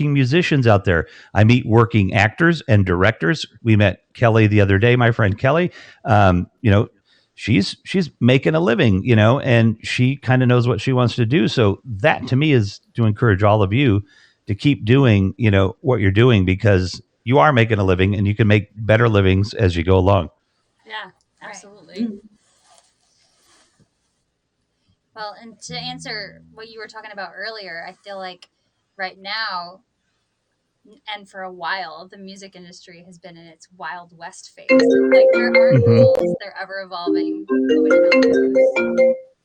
Speaker 1: musicians out there. I meet working actors and directors. We met Kelly the other day, my friend Kelly. You know, she's making a living, you know, and she kind of knows what she wants to do. So that to me is to encourage all of you to keep doing, you know, what you're doing, because you are making a living, and you can make better livings as you go along.
Speaker 3: Yeah, absolutely.
Speaker 5: Right. Well, and to answer what you were talking about earlier, I feel like right now, and for a while, the music industry has been in its Wild West phase. Like, there aren't rules, they're ever evolving.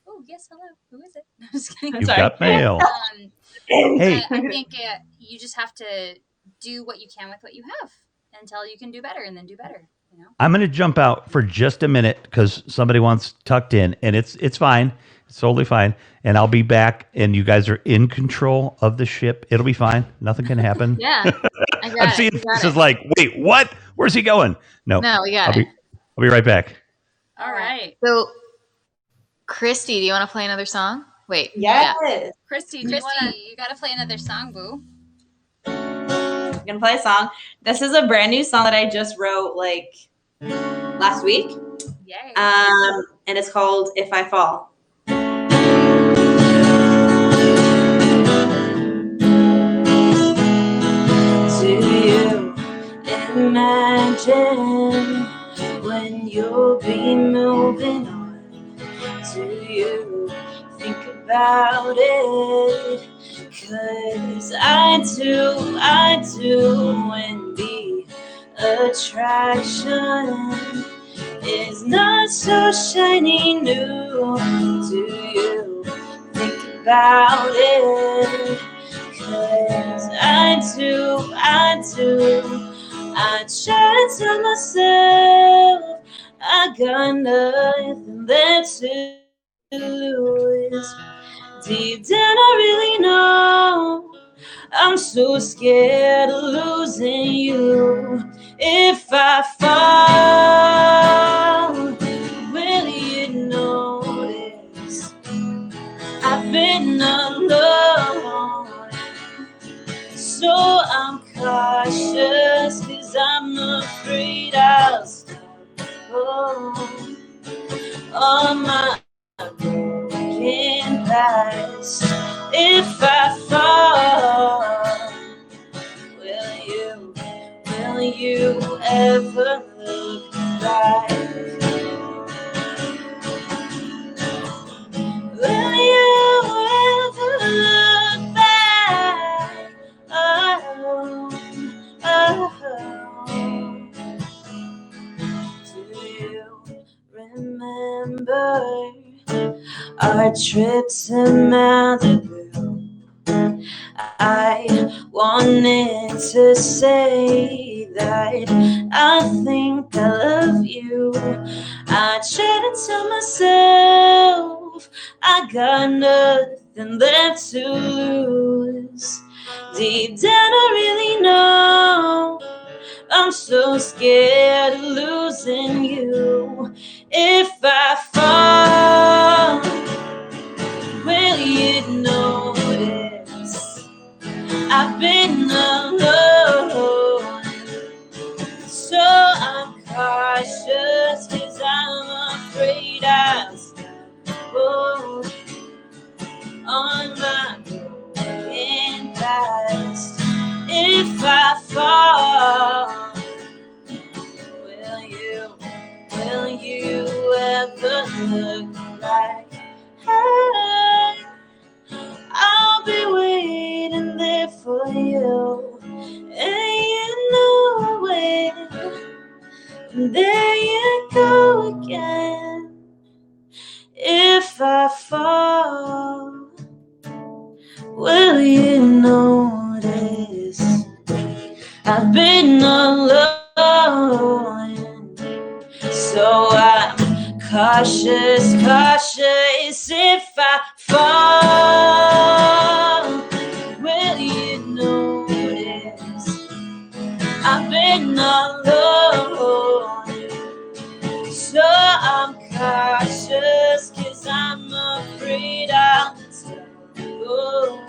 Speaker 5: Oh, yes, hello. Who is it? I'm just kidding.
Speaker 1: You've got mail. Hey.
Speaker 5: I think you just have to do what you can with what you have until you can do better, and then do better. You know?
Speaker 1: I'm going to jump out for just a minute because somebody wants tucked in, and it's fine. It's totally fine. And I'll be back, and you guys are in control of the ship. It'll be fine. Nothing can happen.
Speaker 2: Yeah. I got
Speaker 1: I'm
Speaker 2: it.
Speaker 1: seeing this is like, wait, what? Where's he going? No,
Speaker 2: we got it.
Speaker 1: I'll be right back.
Speaker 3: All right.
Speaker 2: So, Christy, do you want to play another song? Wait.
Speaker 4: Yes.
Speaker 2: Yeah.
Speaker 3: Christy,
Speaker 5: you gotta play another song, boo.
Speaker 4: I'm gonna play a song. This is a brand new song that I just wrote like last week.
Speaker 5: Yay.
Speaker 4: And it's called If I Fall. Do you imagine when you'll be moving on? Do you think about it? 'Cause I do, when the attraction is not so shiny new. Do you think about it? 'Cause I do. I try to tell myself I got nothing left to lose. Deep down I really know I'm so scared of losing you. If I fall, will you notice I've been alone? So I'm cautious, 'cause I'm afraid I'll stop. Oh, on my broken past.
Speaker 6: Will you ever look back? Do you remember our trip to Malibu? I wanted to say that I think I love you. I tried to tell myself I got nothing left to lose. Deep down I really know I'm so scared of losing you. If I fall, will you notice I've been alone? So I'm cautious 'cause I'm afraid I'll stumble on my broken past. If I fall, will you ever look back? I'll be waiting there for you, and you know it. And there you go again. If I fall, will you notice I've been alone? So I'm cautious if I fall. Will you notice I've been alone? So I'm cautious 'cause I'm afraid I'll stumble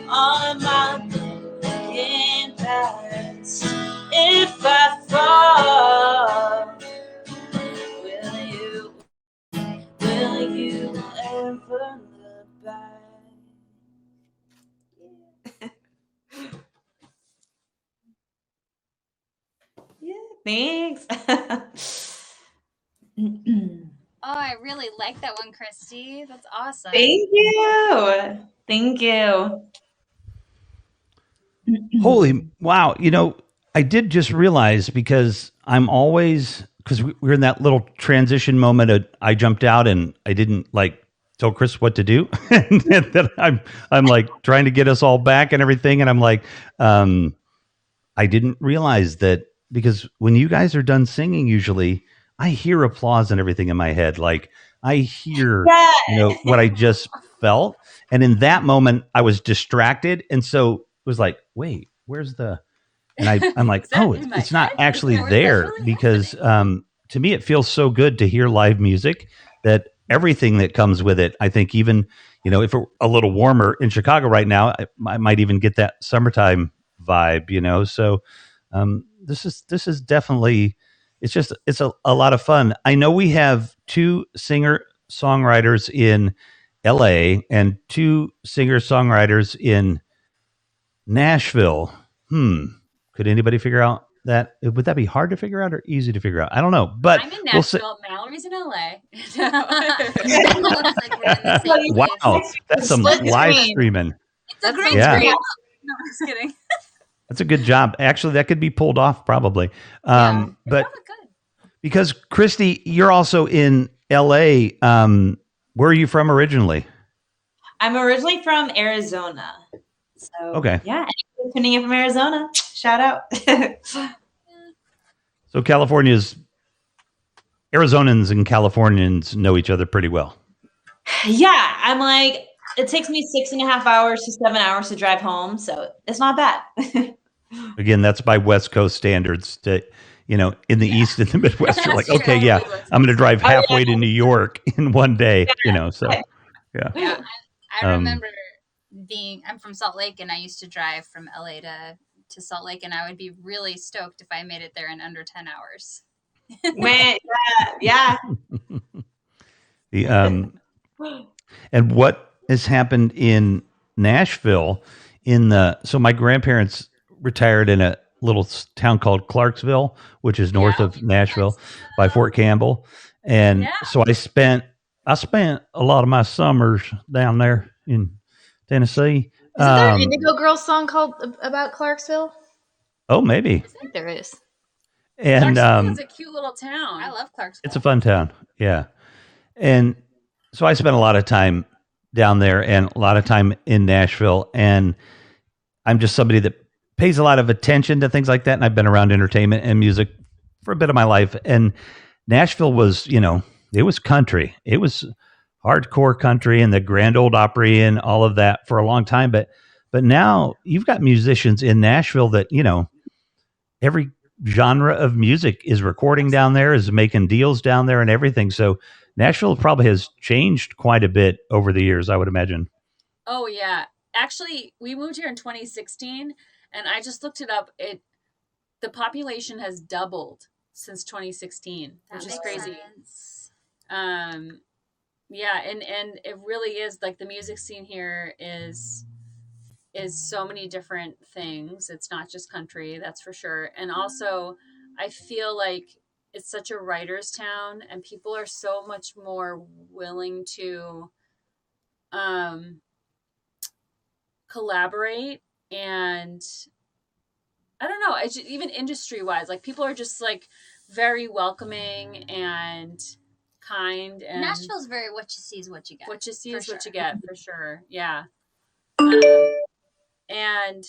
Speaker 6: on my broken past. If I fall, will you ever look back? Yeah, thanks.
Speaker 5: Oh, I really like that one, Christy. That's awesome.
Speaker 4: Thank you. Thank you.
Speaker 1: Holy wow. I did just realize because we're in that little transition moment. I jumped out and I didn't tell Kris what to do. And then I'm like trying to get us all back and everything. And I'm like, I didn't realize that because when you guys are done singing, usually I hear applause and everything in my head. Like I hear, what I just felt. And in that moment I was distracted. And so it was like, wait, where's the, and I'm like, oh, it's not actually there because, to me, it feels so good to hear live music that everything that comes with it, I think even, if it were a little warmer in Chicago right now, I might even get that summertime vibe, so this is definitely, it's a lot of fun. I know we have two singer-songwriters in LA and two singer-songwriters in Nashville. Could anybody figure out that? Would that be hard to figure out or easy to figure out? I don't know, but
Speaker 3: I'm in Nashville. Mallory's in LA.
Speaker 5: It looks like we're in the same
Speaker 1: wow,
Speaker 5: place.
Speaker 1: that's some
Speaker 2: Split
Speaker 1: live
Speaker 2: screen.
Speaker 1: streaming.
Speaker 3: It's a great
Speaker 1: Yeah.
Speaker 3: screen. No, I'm just kidding.
Speaker 1: That's a good job. Actually, that could be pulled off probably.
Speaker 3: Yeah.
Speaker 1: But
Speaker 3: Probably good.
Speaker 1: because Christy, you're also in LA. Where are you from originally?
Speaker 4: I'm originally from Arizona. So
Speaker 1: Okay.
Speaker 4: yeah, anyone tuning in from Arizona, shout out.
Speaker 1: So Arizonans and Californians know each other pretty well.
Speaker 4: Yeah, I'm like, it takes me 6.5 hours to 7 hours to drive home, so it's not bad.
Speaker 1: Again, that's by West Coast standards. In the East and the Midwest, you're like,
Speaker 3: That's
Speaker 1: okay,
Speaker 3: true.
Speaker 1: yeah, I'm going to drive
Speaker 4: Oh, yeah.
Speaker 1: halfway to New York in one day. So yeah.
Speaker 5: Yeah, I
Speaker 1: Um,
Speaker 5: remember I'm from Salt Lake, and I used to drive from LA to Salt Lake, and I would be really stoked if I made it there in under 10 hours.
Speaker 4: Man, yeah.
Speaker 1: The and what has happened in Nashville so my grandparents retired in a little town called Clarksville, which is north
Speaker 3: Yeah.
Speaker 1: of Nashville by Fort Campbell. And
Speaker 3: Yeah.
Speaker 1: so I spent a lot of my summers down there in Tennessee.
Speaker 2: Isn't there an Indigo Girls song called about Clarksville?
Speaker 1: Oh, maybe.
Speaker 2: I think there is.
Speaker 1: And
Speaker 3: Clarksville is a cute little town.
Speaker 5: I love Clarksville.
Speaker 1: it's a fun town. Yeah. And so I spent a lot of time down there and a lot of time in Nashville. And I'm just somebody that pays a lot of attention to things like that. And I've been around entertainment and music for a bit of my life. And Nashville was, it was country. It was hardcore country and the Grand Ole Opry and all of that for a long time. But now you've got musicians in Nashville that, every genre of music is recording down there, is making deals down there and everything. So Nashville probably has changed quite a bit over the years, I would imagine.
Speaker 3: Oh yeah. Actually, we moved here in 2016 and I just looked it up. The population has doubled since 2016,
Speaker 5: That
Speaker 3: which is
Speaker 5: makes
Speaker 3: crazy.
Speaker 5: sense.
Speaker 3: Yeah, and it really is like the music scene here is so many different things. It's not just country, that's for sure. And also, I feel like it's such a writer's town, and people are so much more willing to collaborate. And I don't know, even industry wise, like people are just like very welcoming and kind. And
Speaker 5: Nashville's very what you see is what you get.
Speaker 3: what you see
Speaker 5: for
Speaker 3: is what
Speaker 5: sure.
Speaker 3: you get, for sure. Yeah. And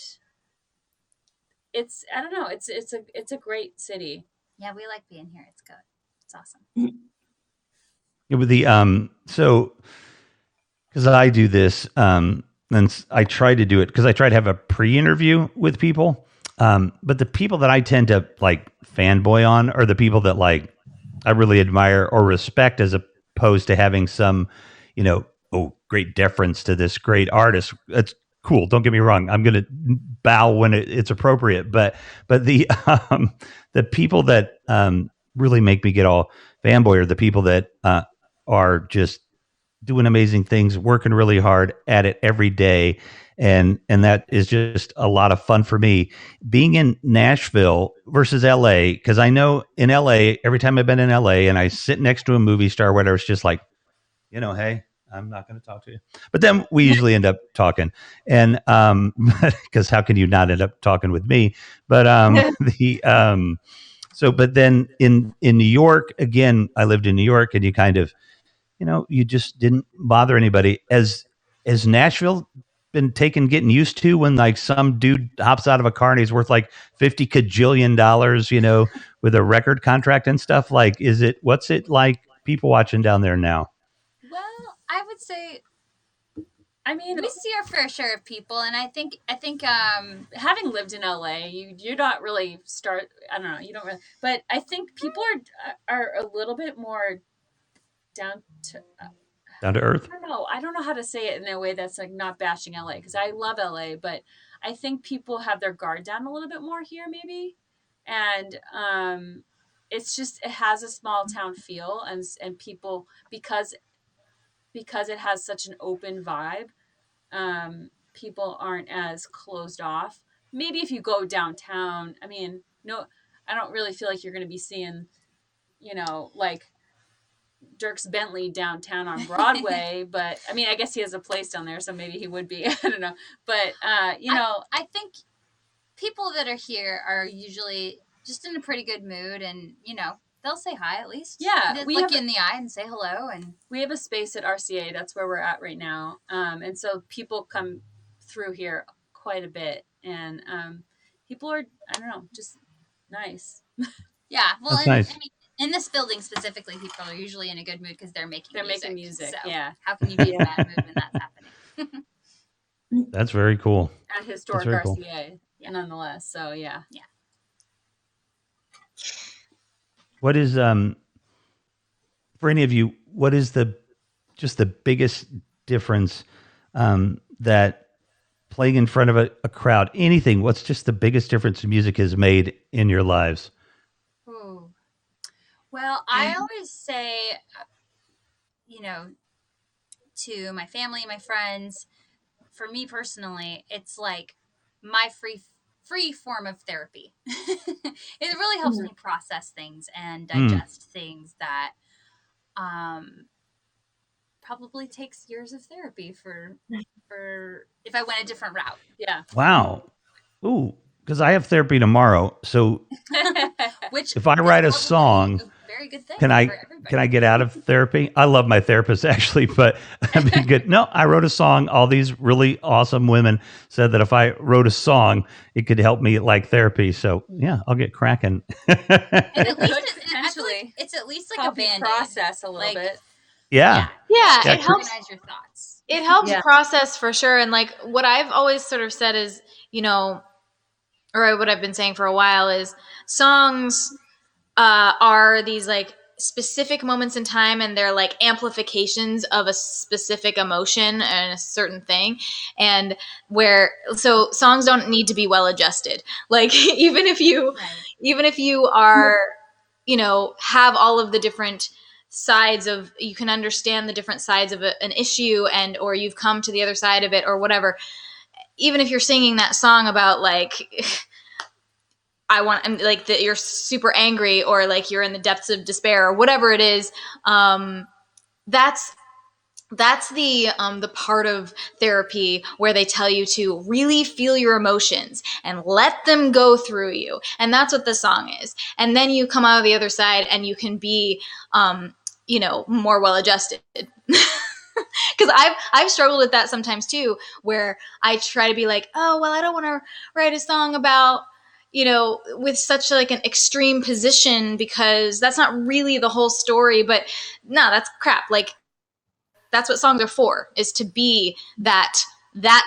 Speaker 3: it's, I don't know, it's a great city.
Speaker 5: Yeah, we like being here. It's good. It's awesome.
Speaker 1: With the so because I do this, and I try to do it because I try to have a pre-interview with people. But the people that I tend to like fanboy on are the people that like I really admire or respect, as opposed to having some, great deference to this great artist. It's cool. Don't get me wrong. I'm going to bow when it's appropriate, but the the people that really make me get all fanboy are the people that are just doing amazing things, working really hard at it every day. And that is just a lot of fun for me. Being in Nashville versus LA, because I know in LA, every time I've been in LA and I sit next to a movie star, whatever, it's just like, hey, I'm not going to talk to you. But then we usually end up talking. And because how can you not end up talking with me? But but then in New York, again, I lived in New York, and you kind of, you just didn't bother anybody. As Nashville been getting used to when like some dude hops out of a car and he's worth like $50 kajillion, with a record contract and stuff? Like, what's it like people watching down there now?
Speaker 5: Well, I would say
Speaker 3: I mean,
Speaker 5: we see our fair share of people, and I think
Speaker 3: having lived in LA, you're not really I don't know, you don't really, but I think people are a little bit more down to
Speaker 1: Earth.
Speaker 3: I don't know how to say it in a way that's like not bashing LA, because I love LA, but I think people have their guard down a little bit more here, maybe. And it's just, it has a small town feel, and people, because it has such an open vibe, people aren't as closed off. Maybe if you go downtown, I mean, no, I don't really feel like you're going to be seeing, like Dierks Bentley downtown on Broadway, but I mean, I guess he has a place down there, so maybe he would be. I don't know, but
Speaker 5: I think people that are here are usually just in a pretty good mood, and they'll say hi at least.
Speaker 3: Yeah,
Speaker 5: they'll look you in the eye and say hello. And
Speaker 3: we have a space at RCA. That's where we're at right now, and so people come through here quite a bit, and people are, I don't know, just nice.
Speaker 5: Yeah, well,
Speaker 1: That's nice.
Speaker 5: I mean, in this building specifically, people are usually in a good mood because they're making
Speaker 3: music.
Speaker 5: So
Speaker 3: yeah.
Speaker 5: How can you be in a bad mood when that's happening?
Speaker 1: That's very cool.
Speaker 3: At historic
Speaker 1: very
Speaker 3: RCA,
Speaker 1: cool.
Speaker 3: nonetheless. So yeah.
Speaker 1: What is for any of you? What is the biggest difference that playing in front of a crowd, anything? What's just the biggest difference music has made in your lives?
Speaker 5: Ooh. Well, I always say, to my family, my friends, for me personally, it's like my free form of therapy. It really helps me process things and digest things that probably takes years of therapy for if I went a different route.
Speaker 3: Yeah.
Speaker 1: Wow. Ooh, because I have therapy tomorrow. So
Speaker 5: Which
Speaker 1: if I
Speaker 5: is
Speaker 1: write a
Speaker 5: probably
Speaker 1: song,
Speaker 5: a very good thing
Speaker 1: can
Speaker 5: for
Speaker 1: I
Speaker 5: everybody.
Speaker 1: get out of therapy? I love my therapist actually, but I mean, good. No, I wrote a song. All these really awesome women said that if I wrote a song, it could help me like therapy. So yeah, I'll get cracking.
Speaker 5: And at
Speaker 3: It
Speaker 5: least
Speaker 3: could
Speaker 5: I feel like
Speaker 3: potentially
Speaker 5: it's at least like
Speaker 3: help
Speaker 5: a
Speaker 3: you
Speaker 5: band-aid.
Speaker 3: process a little bit.
Speaker 1: Yeah.
Speaker 2: Yeah,
Speaker 1: Yeah,
Speaker 2: it helps.
Speaker 5: Organize your thoughts.
Speaker 2: It helps
Speaker 4: Yeah.
Speaker 2: process for sure. And like what I've always sort of said is, you know, or what I've been saying for a while is songs are these like specific moments in time, and they're like amplifications of a specific emotion and a certain thing. And so songs don't need to be well adjusted. Like even if you are, you know, have all of the different sides of, you can understand the different sides of an issue, and or you've come to the other side of it or whatever, even if you're singing that song about like like that you're super angry or like you're in the depths of despair or whatever it is, that's the part of therapy where they tell you to really feel your emotions and let them go through you, and that's what the song is. And then you come out of the other side and you can be you know, more well adjusted. Because I've struggled with that sometimes too, where I try to be like, oh well, I don't want to write a song about, you know, with such like an extreme position, because that's not really the whole story. But no, that's crap. Like that's what songs are for, is to be that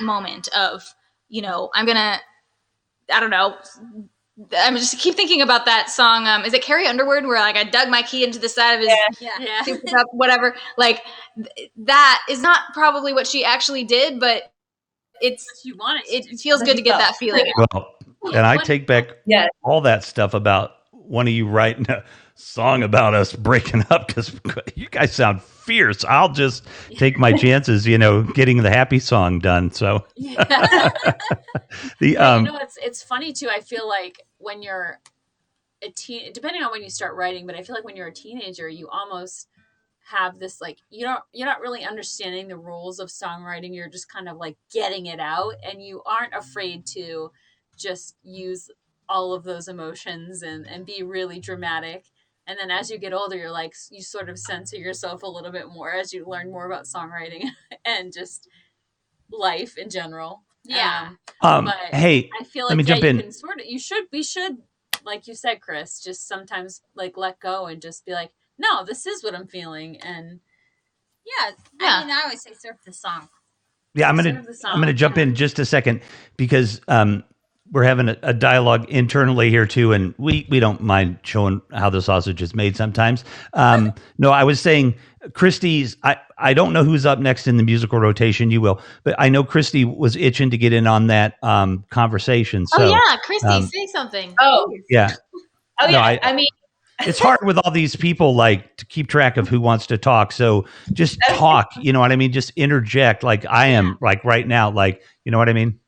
Speaker 2: moment of, you know, I don't know, I'm just keep thinking about that song. Is it Carrie Underwood where like I dug my key into the side of his
Speaker 3: Yeah.
Speaker 2: super cup, whatever? Like that is not probably what she actually did, but
Speaker 3: You want it.
Speaker 2: it feels good to get that feeling.
Speaker 1: Well, and I take back
Speaker 4: Yeah.
Speaker 1: all that stuff about one of you writing a song about us breaking up, because you guys sound fierce. I'll just take my chances, you know, getting the happy song done. So
Speaker 3: Yeah.
Speaker 1: the
Speaker 3: You know, it's funny too. I feel like when you're a teen, depending on when you start writing, but I feel like when you're a teenager, you almost have this like you're not really understanding the rules of songwriting. You're just kind of like getting it out, and you aren't afraid to just use all of those emotions and be really dramatic. And then as you get older, you're like, you sort of censor yourself a little bit more as you learn more about songwriting and just life in general.
Speaker 5: Yeah.
Speaker 3: But
Speaker 1: hey,
Speaker 3: I feel
Speaker 1: let
Speaker 3: like
Speaker 1: me jump in.
Speaker 3: you can sort of, we should, like you said, Kris, just sometimes like let go and just be like, no, this is what I'm feeling. And
Speaker 5: Yeah.
Speaker 2: Yeah.
Speaker 5: I mean, I always say surf the song.
Speaker 1: Yeah, I'm
Speaker 3: Serve the song.
Speaker 1: gonna jump in just a second, because we're having a dialogue internally here too, and we don't mind showing how the sausage is made sometimes. No, I was saying Christy's. I don't know who's up next in the musical rotation. You will, but I know Christy was itching to get in on that conversation. So,
Speaker 2: Oh yeah, Christy, say something.
Speaker 4: Oh,
Speaker 1: yeah,
Speaker 4: oh
Speaker 1: No,
Speaker 4: yeah.
Speaker 1: I
Speaker 4: I mean,
Speaker 1: it's hard with all these people, like, to keep track of who wants to talk. So just talk. You know what I mean? Just interject, like I am, like right now. Like, you know what I mean?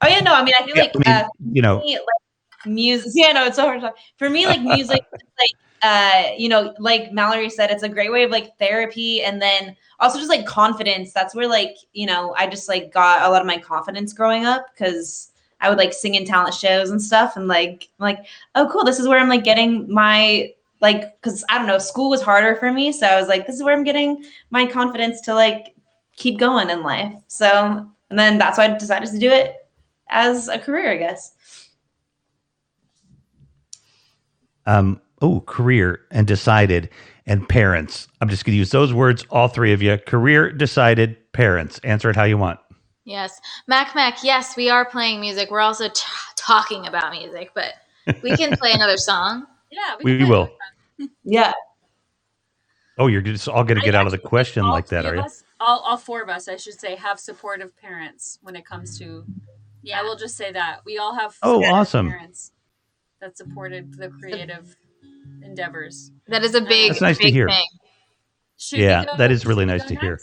Speaker 4: oh yeah, no. I mean, I feel
Speaker 1: Yeah,
Speaker 4: like
Speaker 1: I mean, you know.
Speaker 4: me, like music. Yeah, no, it's so hard to talk. For me, like music, like you know, like Mallory said, it's a great way of like therapy, and then also just like confidence. That's where like, you know, I just like got a lot of my confidence growing up, because I would like sing in talent shows and stuff, and like I'm like, oh cool, this is where I'm like getting my like, because I don't know, school was harder for me, so I was like, this is where I'm getting my confidence to like keep going in life. So, and then that's why I decided to do it as a career, I guess.
Speaker 1: Career and decided and parents. I'm just going to use those words, all three of you. Career, decided, parents. Answer it how you want.
Speaker 2: Yes, Mac. Yes, we are playing music. We're also talking about music, but we can play another song.
Speaker 3: Yeah,
Speaker 1: We will.
Speaker 4: Yeah.
Speaker 1: Oh, you're just all going to get out of the question like that, are you?
Speaker 3: All four of us, I should say, have supportive parents when it comes to. Yeah, I will just say that we all have.
Speaker 1: Awesome.
Speaker 3: Parents that supported the creative endeavors.
Speaker 2: That is a big,
Speaker 1: That's nice to
Speaker 2: big
Speaker 1: hear.
Speaker 2: thing.
Speaker 1: That is really nice to hear.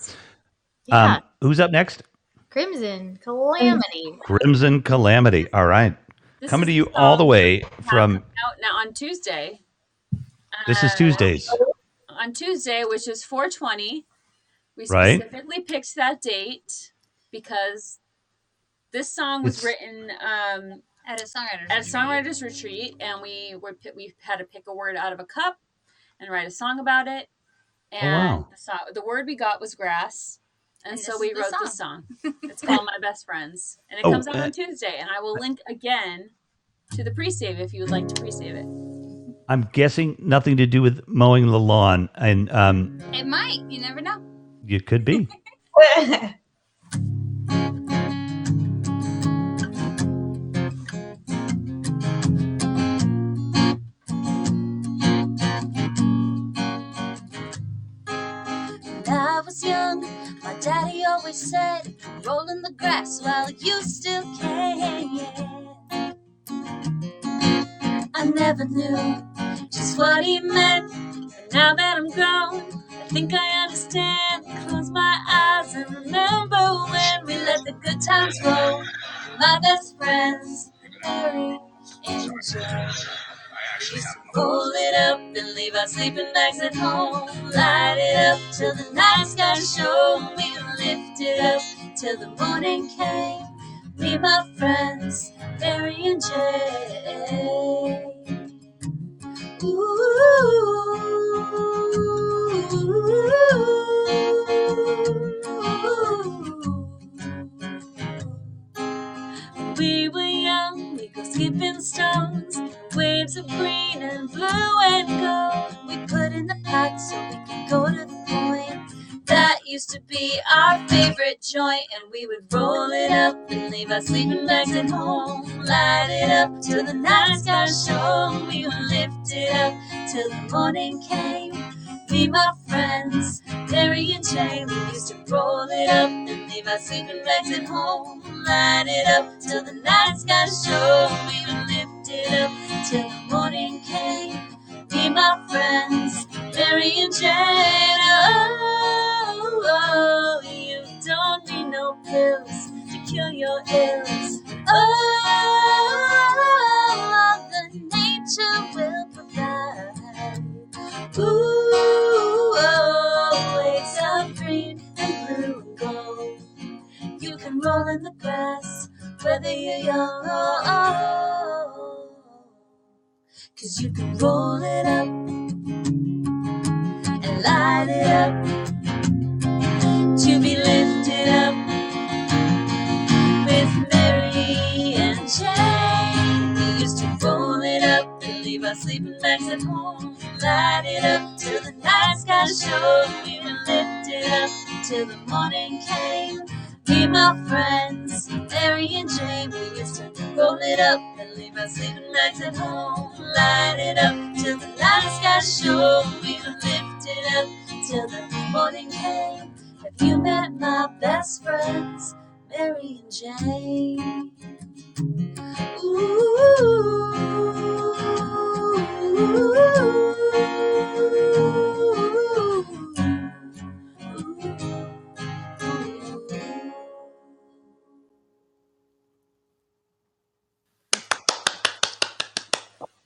Speaker 2: Yeah.
Speaker 1: Who's up next?
Speaker 2: Crimson Calamity.
Speaker 1: Crimson Calamity. All right.
Speaker 3: This
Speaker 1: Coming
Speaker 3: is
Speaker 1: to you
Speaker 3: a
Speaker 1: all the
Speaker 3: song
Speaker 1: way from.
Speaker 3: now on Tuesday.
Speaker 1: This is Tuesdays,
Speaker 3: On Tuesday, which is 420, we
Speaker 1: right?
Speaker 3: specifically picked that date because this song was
Speaker 1: It's
Speaker 3: written
Speaker 5: At a songwriter's
Speaker 3: at a
Speaker 5: retreat.
Speaker 3: songwriters retreat, and we had to pick a word out of a cup and write a song about it. And
Speaker 1: wow.
Speaker 3: the word we got was grass, and
Speaker 5: And
Speaker 3: so
Speaker 5: this
Speaker 3: we
Speaker 5: is the
Speaker 3: wrote the song. It's called My Best Friends, and it
Speaker 1: Oh,
Speaker 3: comes out on Tuesday. And I will link again to the pre-save if you would like to pre-save it.
Speaker 1: I'm guessing nothing to do with mowing the lawn, and
Speaker 5: It might. You never know.
Speaker 1: it could be.
Speaker 6: When I was young, my daddy always said, roll in the grass while you still can. I never knew just what he meant, but now that I'm grown, I think I understand. Close my eyes and remember when we let the good times roll. My best friends, Mary and Joe. We used to roll it up and leave our sleeping bags at home. Light it up till the night sky shone. We would lift it up till the morning came. Me, my friends, Mary and Jay. When we were young, we go skipping stones, waves of green and blue and gold. We put in the pot so we could go to the point. That used to be our favorite joint, and we would roll it up and leave our sleeping bags at home. Light it up till the night sky shone. We would lift it up till the morning came. Me, my friends, Mary and Jane, we used to roll it up and leave our sleeping bags at home. Light it up till the night sky shone. We would lift it up till the morning came. Me, my friends, Mary and Jane. Oh, you don't need no pills to kill your ills. Oh, the nature will provide. Ooh, oh, waves of green and blue and gold. You can roll in the grass, whether you're young or old. 'Cause you can roll it up and light it up to be lifted up with Mary and Jane. We used to roll it up and leave our sleeping bags at home. Light it up till the night sky shone. We would lift it up till the morning came. Me, my friends, Mary and Jane, we used to roll it up and leave our sleeping bags at home. Light it up till the night sky shone. We would lift it up till the morning came. Have you met my best friends, Mary and Jane?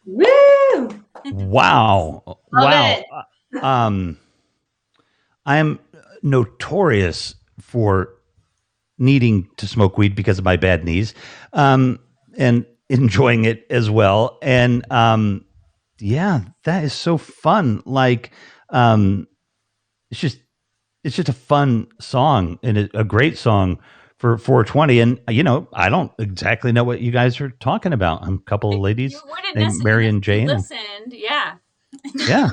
Speaker 4: Woo!
Speaker 1: Wow.
Speaker 4: Love
Speaker 1: Wow.
Speaker 4: it.
Speaker 1: I'm notorious for needing to smoke weed because of my bad knees, and enjoying it as well. And yeah, that is so fun. Like, it's just a fun song and a great song for 420. And I don't exactly know what you guys are talking about. I'm a couple of ladies
Speaker 3: You wouldn't
Speaker 1: named Mary and Jane.
Speaker 3: listened, yeah.
Speaker 1: Yeah.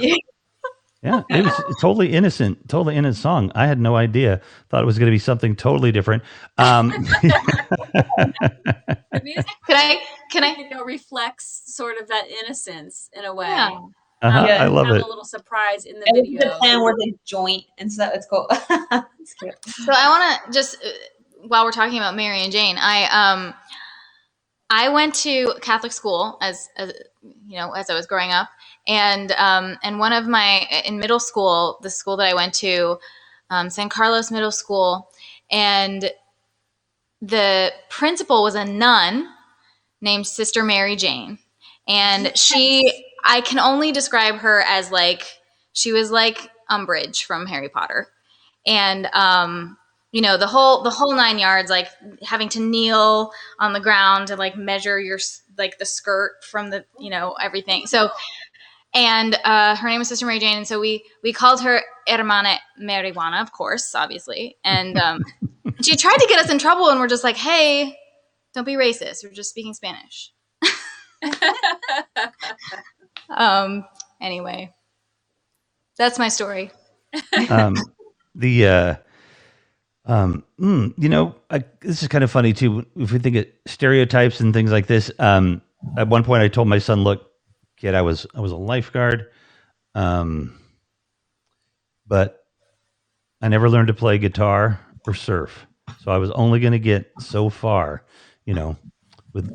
Speaker 1: Yeah, it was a totally innocent song. I had no idea. Thought it was going to be something totally different.
Speaker 3: The music
Speaker 2: Can I?
Speaker 3: reflects sort of that innocence in a way.
Speaker 2: Yeah.
Speaker 4: Yeah.
Speaker 1: I love
Speaker 3: Have
Speaker 1: it.
Speaker 3: a little surprise in the
Speaker 4: And
Speaker 3: video.
Speaker 4: the plan with a joint and stuff. It's cool. It's cute.
Speaker 2: So I want to just while we're talking about Mary and Jane, I went to Catholic school as you know, as I was growing up, and one of my in middle school, the school that I went to, San Carlos Middle School, and the principal was a nun named Sister Mary Jane. And I can only describe her as like, she was like Umbridge from Harry Potter. And, the whole 9 yards, like having to kneel on the ground to like measure your, like the skirt from the, everything. So, and her name was Sister Mary Jane. And so we called her Hermana Marijuana, of course, obviously. And she tried to get us in trouble, and we're just like, hey, don't be racist. We're just speaking Spanish. Anyway, that's my story.
Speaker 1: This is kind of funny too. If we think of stereotypes and things like this, at one point I told my son, "Look, kid, I was a lifeguard, but I never learned to play guitar or surf, so I was only going to get so far, with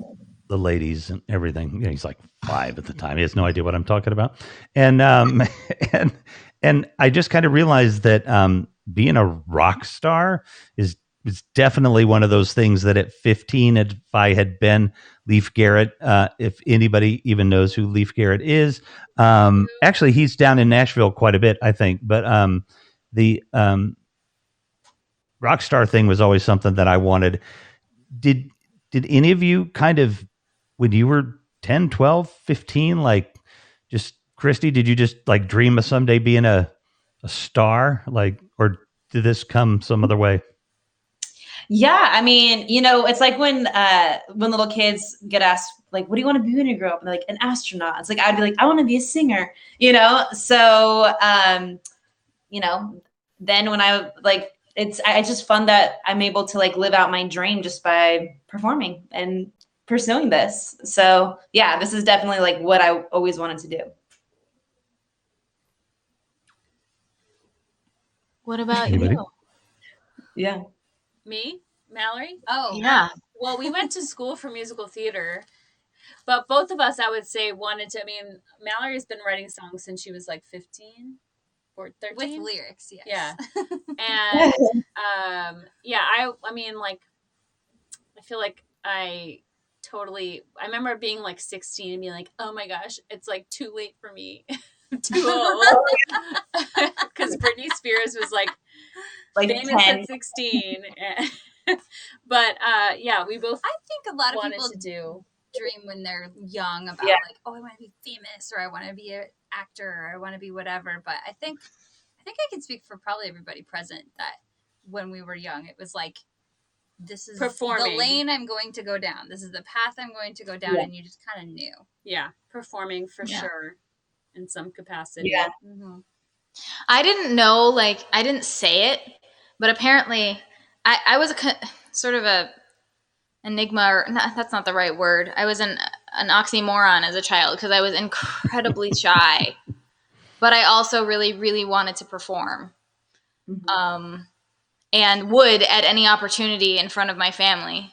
Speaker 1: the ladies and everything." He's like 5 at the time; he has no idea what I'm talking about, and and I just kind of realized that being a rock star is definitely one of those things that at 15, if I had been Leif Garrett, if anybody even knows who Leif Garrett is, actually he's down in Nashville quite a bit, I think. But the rock star thing was always something that I wanted. Did any of you kind of, when you were 10, 12, 15, like just Christy, did you just like dream of someday being a star, like, or did this come some other way?
Speaker 4: Yeah, I mean, it's like when little kids get asked, like, what do you want to be when you grow up? And they're like, an astronaut. It's like, I'd be like, I want to be a singer, So, then when it's just fun that I'm able to like live out my dream just by performing and pursuing this. So yeah, this is definitely like what I always wanted to do.
Speaker 2: What about
Speaker 1: Anybody?
Speaker 2: you?
Speaker 4: Yeah.
Speaker 3: Me, Mallory?
Speaker 5: Oh,
Speaker 2: Yeah.
Speaker 3: Well, we went to school for musical theater, but both of us, I would say, wanted to. I mean, Mallory's been writing songs since she was like 15 or 13.
Speaker 5: with lyrics, yes.
Speaker 3: Yeah. And I mean, like, I feel like I remember being like 16 and being like, oh my gosh, it's like too late for me. I'm too old. Because Britney Spears was like famous
Speaker 4: 10.
Speaker 3: at 16. But we both
Speaker 5: I think a lot of
Speaker 3: wanted
Speaker 5: people
Speaker 3: to do.
Speaker 5: dream when they're young about like, oh, I want to be famous, or I want to be an actor, or I want to be whatever. But I think I can speak for probably everybody present that when we were young, it was like, this is
Speaker 3: Performing.
Speaker 5: the lane I'm going to go down. This is the path I'm going to go down, and you just kind of knew.
Speaker 3: Yeah, performing for sure in some capacity.
Speaker 4: Yeah.
Speaker 5: Mm-hmm.
Speaker 2: I didn't know, like, I didn't say it, but apparently I was sort of a enigma, or that's not the right word. I was an oxymoron as a child because I was incredibly shy, but I also really, really wanted to perform.
Speaker 4: Mm-hmm.
Speaker 2: And would at any opportunity in front of my family.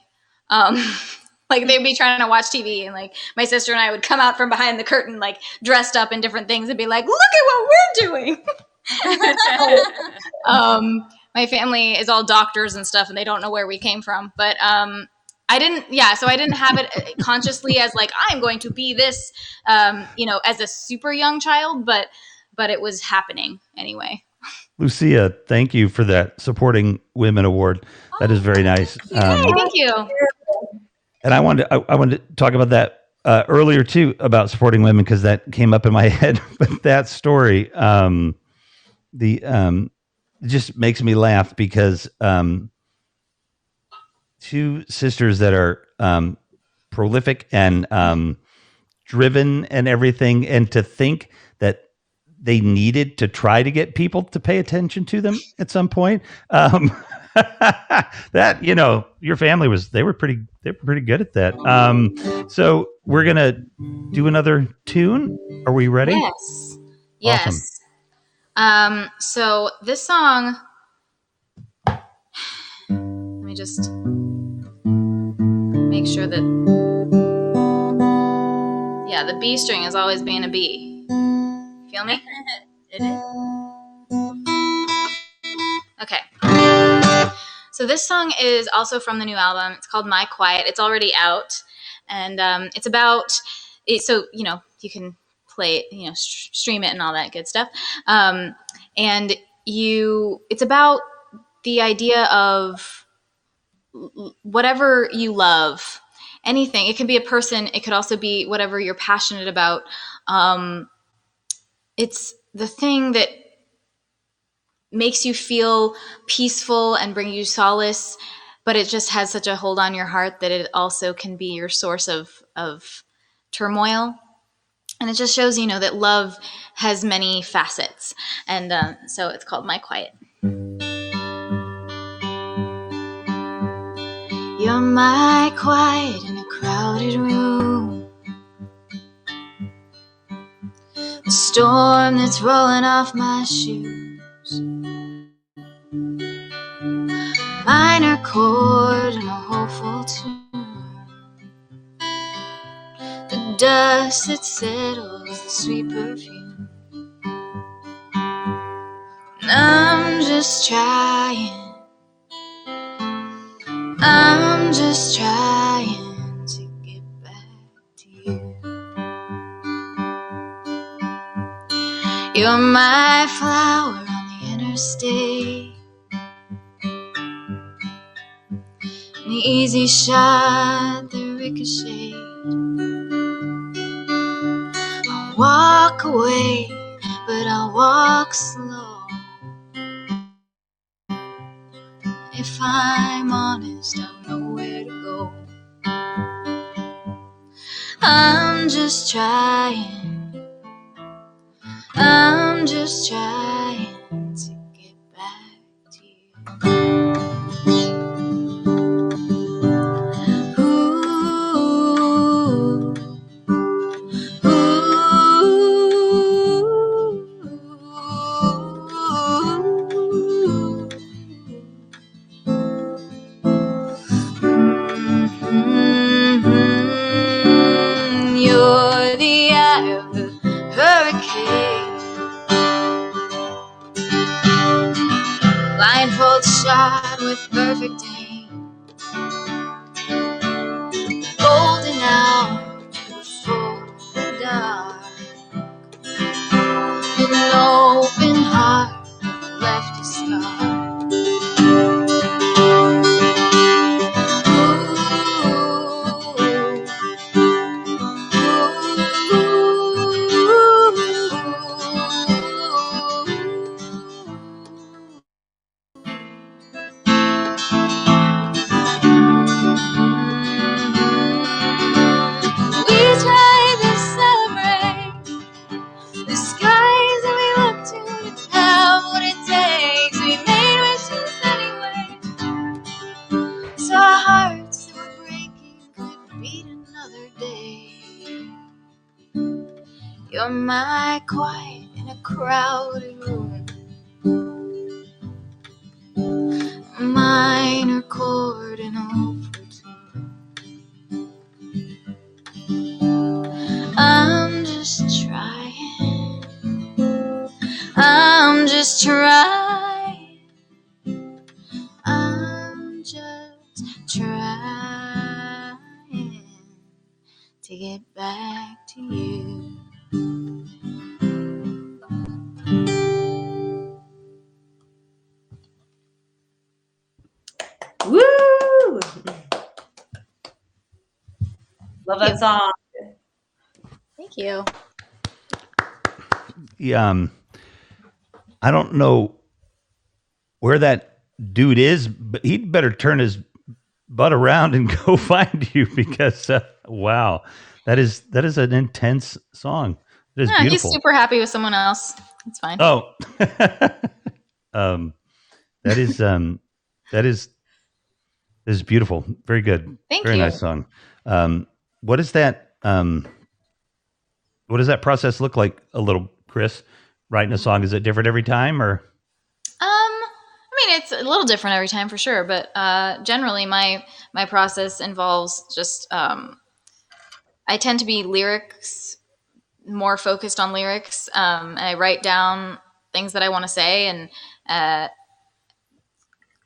Speaker 2: Like they'd be trying to watch TV, and like my sister and I would come out from behind the curtain, like dressed up in different things, and be like, look at what we're doing. My family is all doctors and stuff, and they don't know where we came from. But I didn't have it consciously as like, I'm going to be this, as a super young child, but it was happening anyway.
Speaker 1: Lucia, thank you for that Supporting Women Award. That is very nice.
Speaker 2: Thank you.
Speaker 1: And I wanted to talk about that earlier too, about supporting women, because that came up in my head. But that story, it just makes me laugh because two sisters that are prolific and driven and everything, and to think that they needed to try to get people to pay attention to them at some point. That, your family they were pretty good at that. So we're going to do another tune. Are we ready?
Speaker 2: Yes.
Speaker 1: Awesome.
Speaker 2: Yes. So this song, let me just make sure that, the B string is always being a B. Feel me?
Speaker 5: It is.
Speaker 2: Okay. So this song is also from the new album. It's called My Quiet. It's already out. and it's about it. So you can play it, stream it and all that good stuff. And it's about the idea of whatever you love, anything. It can be a person. It could also be whatever you're passionate about. It's the thing that makes you feel peaceful and bring you solace, but it just has such a hold on your heart that it also can be your source of turmoil. And it just shows, that love has many facets. And so it's called My Quiet. You're my quiet in a crowded room. The storm that's rolling off my shoes. Minor chord and a hopeful tune. The dust that settles, the sweet perfume. I'm just trying to get back to you. You're my flower on the interstate. An easy shot that ricocheted. I'll walk away, but I'll walk slow. If I'm honest, I'll know where to go. I'm just trying to get back to you. Ooh, You're the eye of the hurricane. Blindfold shot with perfect aim. Golden hour before the dark. An open heart left a scar. You're my quiet in a crowded room. Minor chord and hopeful tune. I'm just trying I'm just trying to get back to you.
Speaker 4: Woo! Love that song.
Speaker 2: Thank you.
Speaker 1: I don't know where that dude is, but he'd better turn his butt around and go find you because wow, that is an intense song. It is beautiful.
Speaker 2: He's super happy with someone else. It's fine.
Speaker 1: Oh, that is beautiful. Very good.
Speaker 2: Thank
Speaker 1: Very
Speaker 2: you.
Speaker 1: nice song. What is that? What does that process look like? A little, Kris, writing a song. Is it different every time, or?
Speaker 2: I mean, it's a little different every time for sure, but generally my process involves just I tend to be more focused on lyrics, and I write down things that I want to say and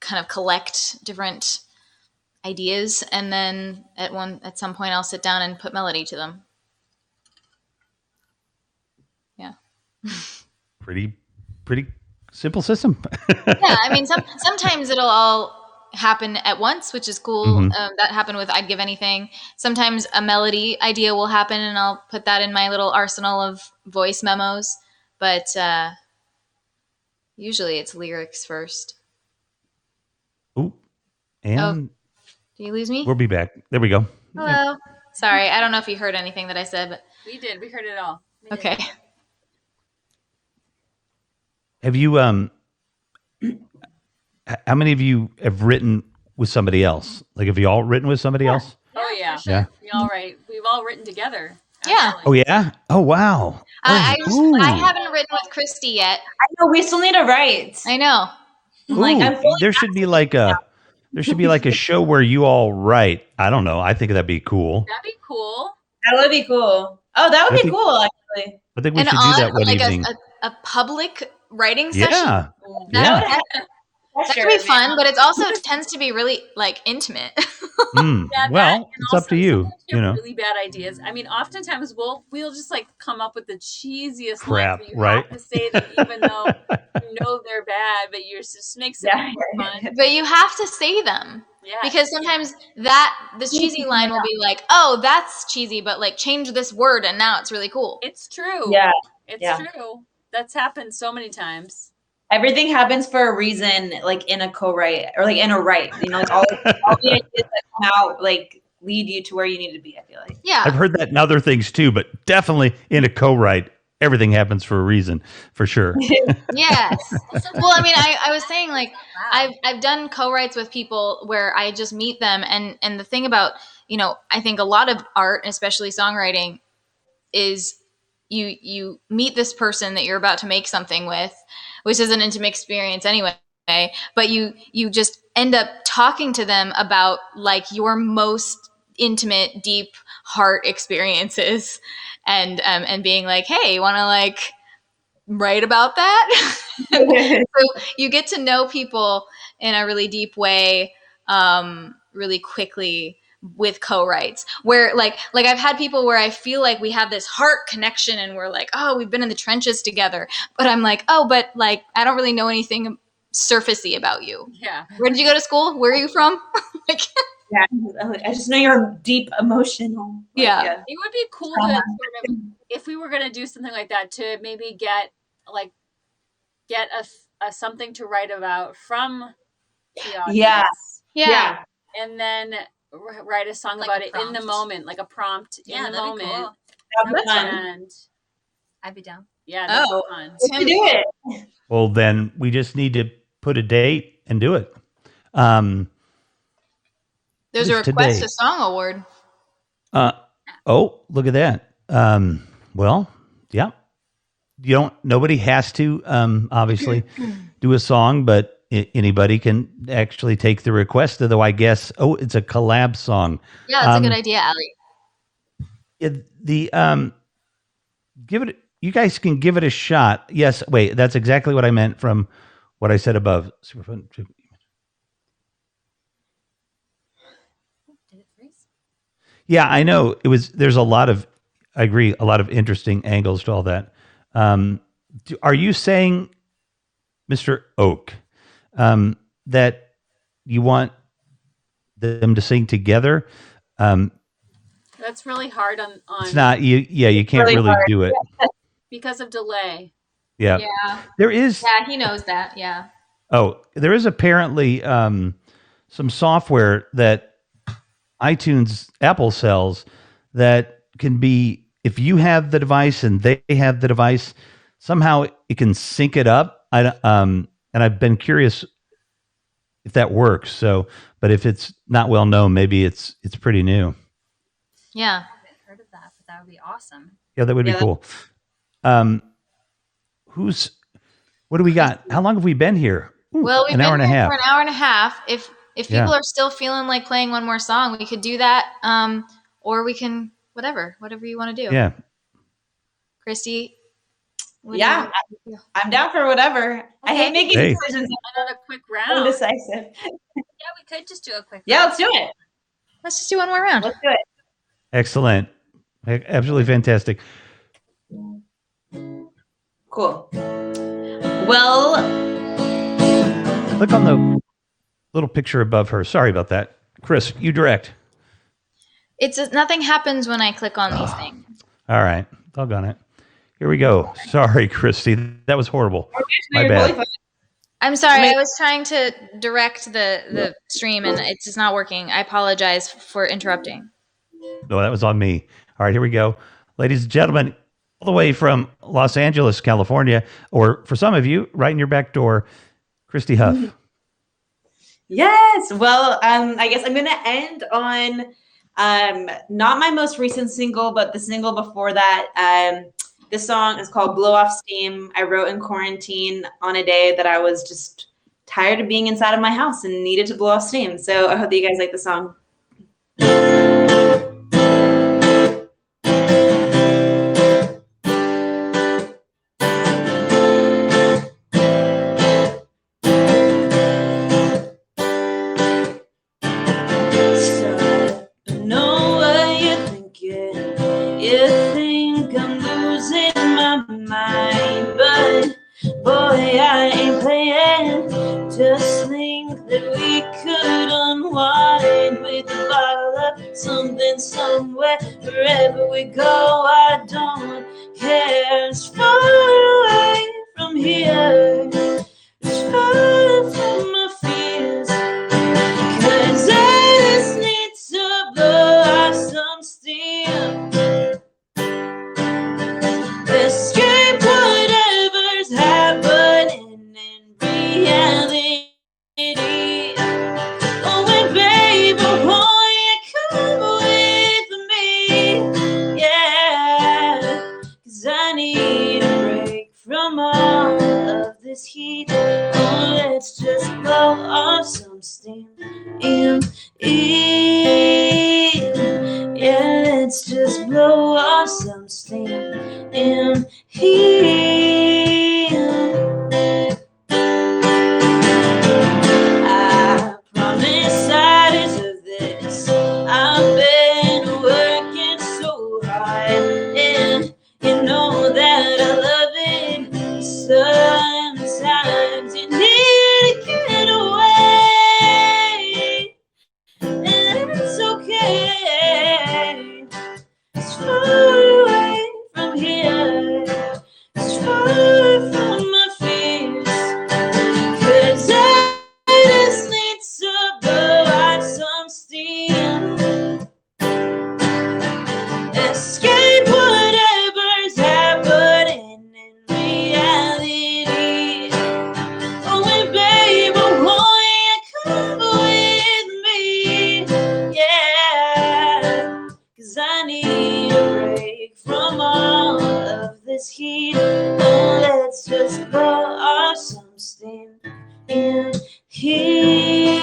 Speaker 2: kind of collect different ideas, and then at some point I'll sit down and put melody to them. Yeah.
Speaker 1: Pretty simple system.
Speaker 2: Yeah, I mean, sometimes it'll all happen at once, which is cool. That happened with I'd Give Anything. Sometimes a melody idea will happen, and I'll put that in my little arsenal of voice memos. But usually it's lyrics first.
Speaker 1: Ooh, and
Speaker 2: Do you lose me?
Speaker 1: we'll be back. There we go.
Speaker 2: Hello. Sorry, I don't know if you heard anything that I said, but
Speaker 3: We did. We heard it all. We did.
Speaker 2: okay.
Speaker 1: Have you how many of you have written with somebody else? Like, have you all written with somebody else?
Speaker 3: Oh yeah.
Speaker 5: for sure.
Speaker 1: Yeah.
Speaker 3: We all right. We've all written together.
Speaker 2: Yeah.
Speaker 1: Oh yeah. Oh wow.
Speaker 2: I
Speaker 1: Ooh.
Speaker 2: haven't written with Christy yet.
Speaker 4: I know we still need to write.
Speaker 2: I know.
Speaker 4: Like,
Speaker 1: Ooh,
Speaker 4: I'm fully
Speaker 1: there should be like a show where you all write. I don't know. I think that'd be cool.
Speaker 3: That'd be cool.
Speaker 4: That would be cool. Oh, that would
Speaker 1: That'd
Speaker 4: be
Speaker 1: be-
Speaker 4: cool, actually.
Speaker 1: I think we
Speaker 2: And
Speaker 1: should do that one
Speaker 2: like
Speaker 1: evening.
Speaker 2: a public writing session.
Speaker 1: Yeah.
Speaker 2: That
Speaker 1: Yeah.
Speaker 2: that could be fun, but it also tends to be really like intimate.
Speaker 3: Yeah,
Speaker 1: Well,
Speaker 3: that, and
Speaker 1: it's up
Speaker 3: also
Speaker 1: to you.
Speaker 3: sometimes
Speaker 1: You know.
Speaker 3: really bad ideas. I mean, oftentimes we'll just like come up with the cheesiest
Speaker 1: Crap,
Speaker 3: lines that you
Speaker 1: right?
Speaker 3: have to say them, even though you know they're bad, but you just makes it
Speaker 4: Yeah.
Speaker 3: more fun.
Speaker 2: But you have to say them.
Speaker 3: Yeah,
Speaker 2: Because sometimes the cheesy line will be like, oh, that's cheesy, but like change this word and now it's really cool.
Speaker 3: it's true.
Speaker 4: Yeah.
Speaker 3: It's
Speaker 4: Yeah.
Speaker 3: true. That's happened so many times.
Speaker 4: Everything happens for a reason, like in a co-write or like in a write. You know, like all the ideas that come out like lead you to where you need to be, I feel like.
Speaker 2: Yeah.
Speaker 1: I've heard that in other things too, but definitely in a co-write, everything happens for a reason, for sure.
Speaker 2: Yes. Well, I mean, I was saying like
Speaker 5: Wow.
Speaker 2: I've done co-writes with people where I just meet them, and the thing about, I think a lot of art, especially songwriting, is you meet this person that you're about to make something with, which is an intimate experience anyway, but you just end up talking to them about like your most intimate, deep heart experiences, and being like, hey, you want to like write about that? So you get to know people in a really deep way, really quickly with co-writes, where like I've had people where I feel like we have this heart connection and we're like, oh, we've been in the trenches together, but I'm like, oh, but like I don't really know anything surfacey about you.
Speaker 3: Yeah.
Speaker 2: Where did you go to school? Where are you from? Like,
Speaker 4: Yeah. I just know you're deep emotional. Like,
Speaker 2: Yeah.
Speaker 3: It would be cool to sort of, if we were going to do something like that, to maybe get a something to write about from the audience.
Speaker 4: Yeah.
Speaker 2: yeah.
Speaker 3: And then write a song
Speaker 5: Like
Speaker 3: about
Speaker 5: a
Speaker 3: it in the
Speaker 5: prompt.
Speaker 3: moment, like a prompt
Speaker 5: Yeah,
Speaker 3: in the
Speaker 5: that'd be
Speaker 3: moment.
Speaker 5: cool.
Speaker 4: That'd be fun.
Speaker 3: And
Speaker 5: I'd be down.
Speaker 3: yeah, that'd
Speaker 2: Oh.
Speaker 3: be fun.
Speaker 4: We should do it.
Speaker 1: Well, then we just need to put a date and do it.
Speaker 2: There's a
Speaker 1: What is
Speaker 2: request
Speaker 1: today?
Speaker 2: a song award.
Speaker 1: Oh, look at that. Well, yeah. Nobody has to, obviously do a song, but anybody can actually take the request, though I guess, it's a collab song.
Speaker 2: Yeah, that's a good idea, Allie.
Speaker 1: You guys can give it a shot. Yes. Wait, that's exactly what I meant from what I said above. Super fun.
Speaker 5: Did it freeze?
Speaker 1: Yeah, I know there's I agree, a lot of interesting angles to all that. Are you saying, Mr. Oak, that you want them to sing together?
Speaker 3: That's really hard on
Speaker 1: It's not you. Yeah, you can't
Speaker 4: really
Speaker 1: really
Speaker 4: hard.
Speaker 1: do it.
Speaker 3: because of delay.
Speaker 1: Yeah.
Speaker 2: Yeah.
Speaker 1: There is.
Speaker 2: Yeah, he knows that. Yeah.
Speaker 1: Oh, there is apparently some software that Apple sells that can be, if you have the device and they have the device, somehow it can sync it up. And I've been curious if that works. So, but if it's not well known, maybe it's pretty new.
Speaker 2: Yeah.
Speaker 5: I haven't heard of that, but that would be awesome.
Speaker 1: Yeah, that would be
Speaker 4: Yeah.
Speaker 1: cool. What do we got? How long have we been here? Ooh,
Speaker 2: Well, we've
Speaker 1: an
Speaker 2: been
Speaker 1: hour and a
Speaker 2: here
Speaker 1: half.
Speaker 2: for an hour and a half. If
Speaker 1: Yeah.
Speaker 2: people are still feeling like playing one more song, we could do that. Or we can whatever you want to do.
Speaker 1: Yeah.
Speaker 2: Christy, What do
Speaker 4: Yeah,
Speaker 2: you-
Speaker 4: I'm down for whatever. I hate making
Speaker 1: Hey.
Speaker 4: decisions.
Speaker 3: Another quick
Speaker 4: I'm
Speaker 3: round.
Speaker 4: indecisive.
Speaker 5: Yeah, we could just do a quick.
Speaker 4: Yeah, let's do it.
Speaker 2: Let's just do one more round.
Speaker 4: Let's do it.
Speaker 1: Excellent. Absolutely fantastic.
Speaker 4: Cool. Well,
Speaker 1: Click on the little picture above her. Sorry about that. Kris, you direct.
Speaker 2: It's nothing happens when I click on these things.
Speaker 1: All right. Doggone it. Here we go. Sorry, Christy. That was horrible. My
Speaker 4: you're
Speaker 1: bad.
Speaker 4: totally fine.
Speaker 2: I'm sorry. I was trying to direct the stream and it's just not working. I apologize for interrupting.
Speaker 1: No, that was on me. All right, here we go. Ladies and gentlemen, all the way from Los Angeles, California, or for some of you, right in your back door, Christy Huff.
Speaker 4: Yes. Well, I guess I'm gonna end on not my most recent single, but the single before that. This song is called Blow Off Steam. I wrote in quarantine on a day that I was just tired of being inside of my house and needed to blow off steam. So I hope that you guys like the song. Just think that we could unwind with a bottle of something somewhere. Wherever we go, I don't care. It's far away from here. It's far from my fears. 'Cause I just need to blow off some steam. Escape whatever's happening in reality. Oh, and baby, won't you come with me? Yeah, 'cause I need a break from all of this heat. Oh, let's just blow off some steam. Yeah, let's just blow off some steam in here. I promise I deserve this. I've been working so hard, and you know that I love it. Sometimes you need to get away, and it's okay. It's far away from here. It's far from my fears. 'Cause I just need to blow out some steam. Escape whatever's happening in reality. Oh, and baby, won't you come with me? Yeah, 'cause I need a break from all of this heat. Oh, let's just blow off some steam in here.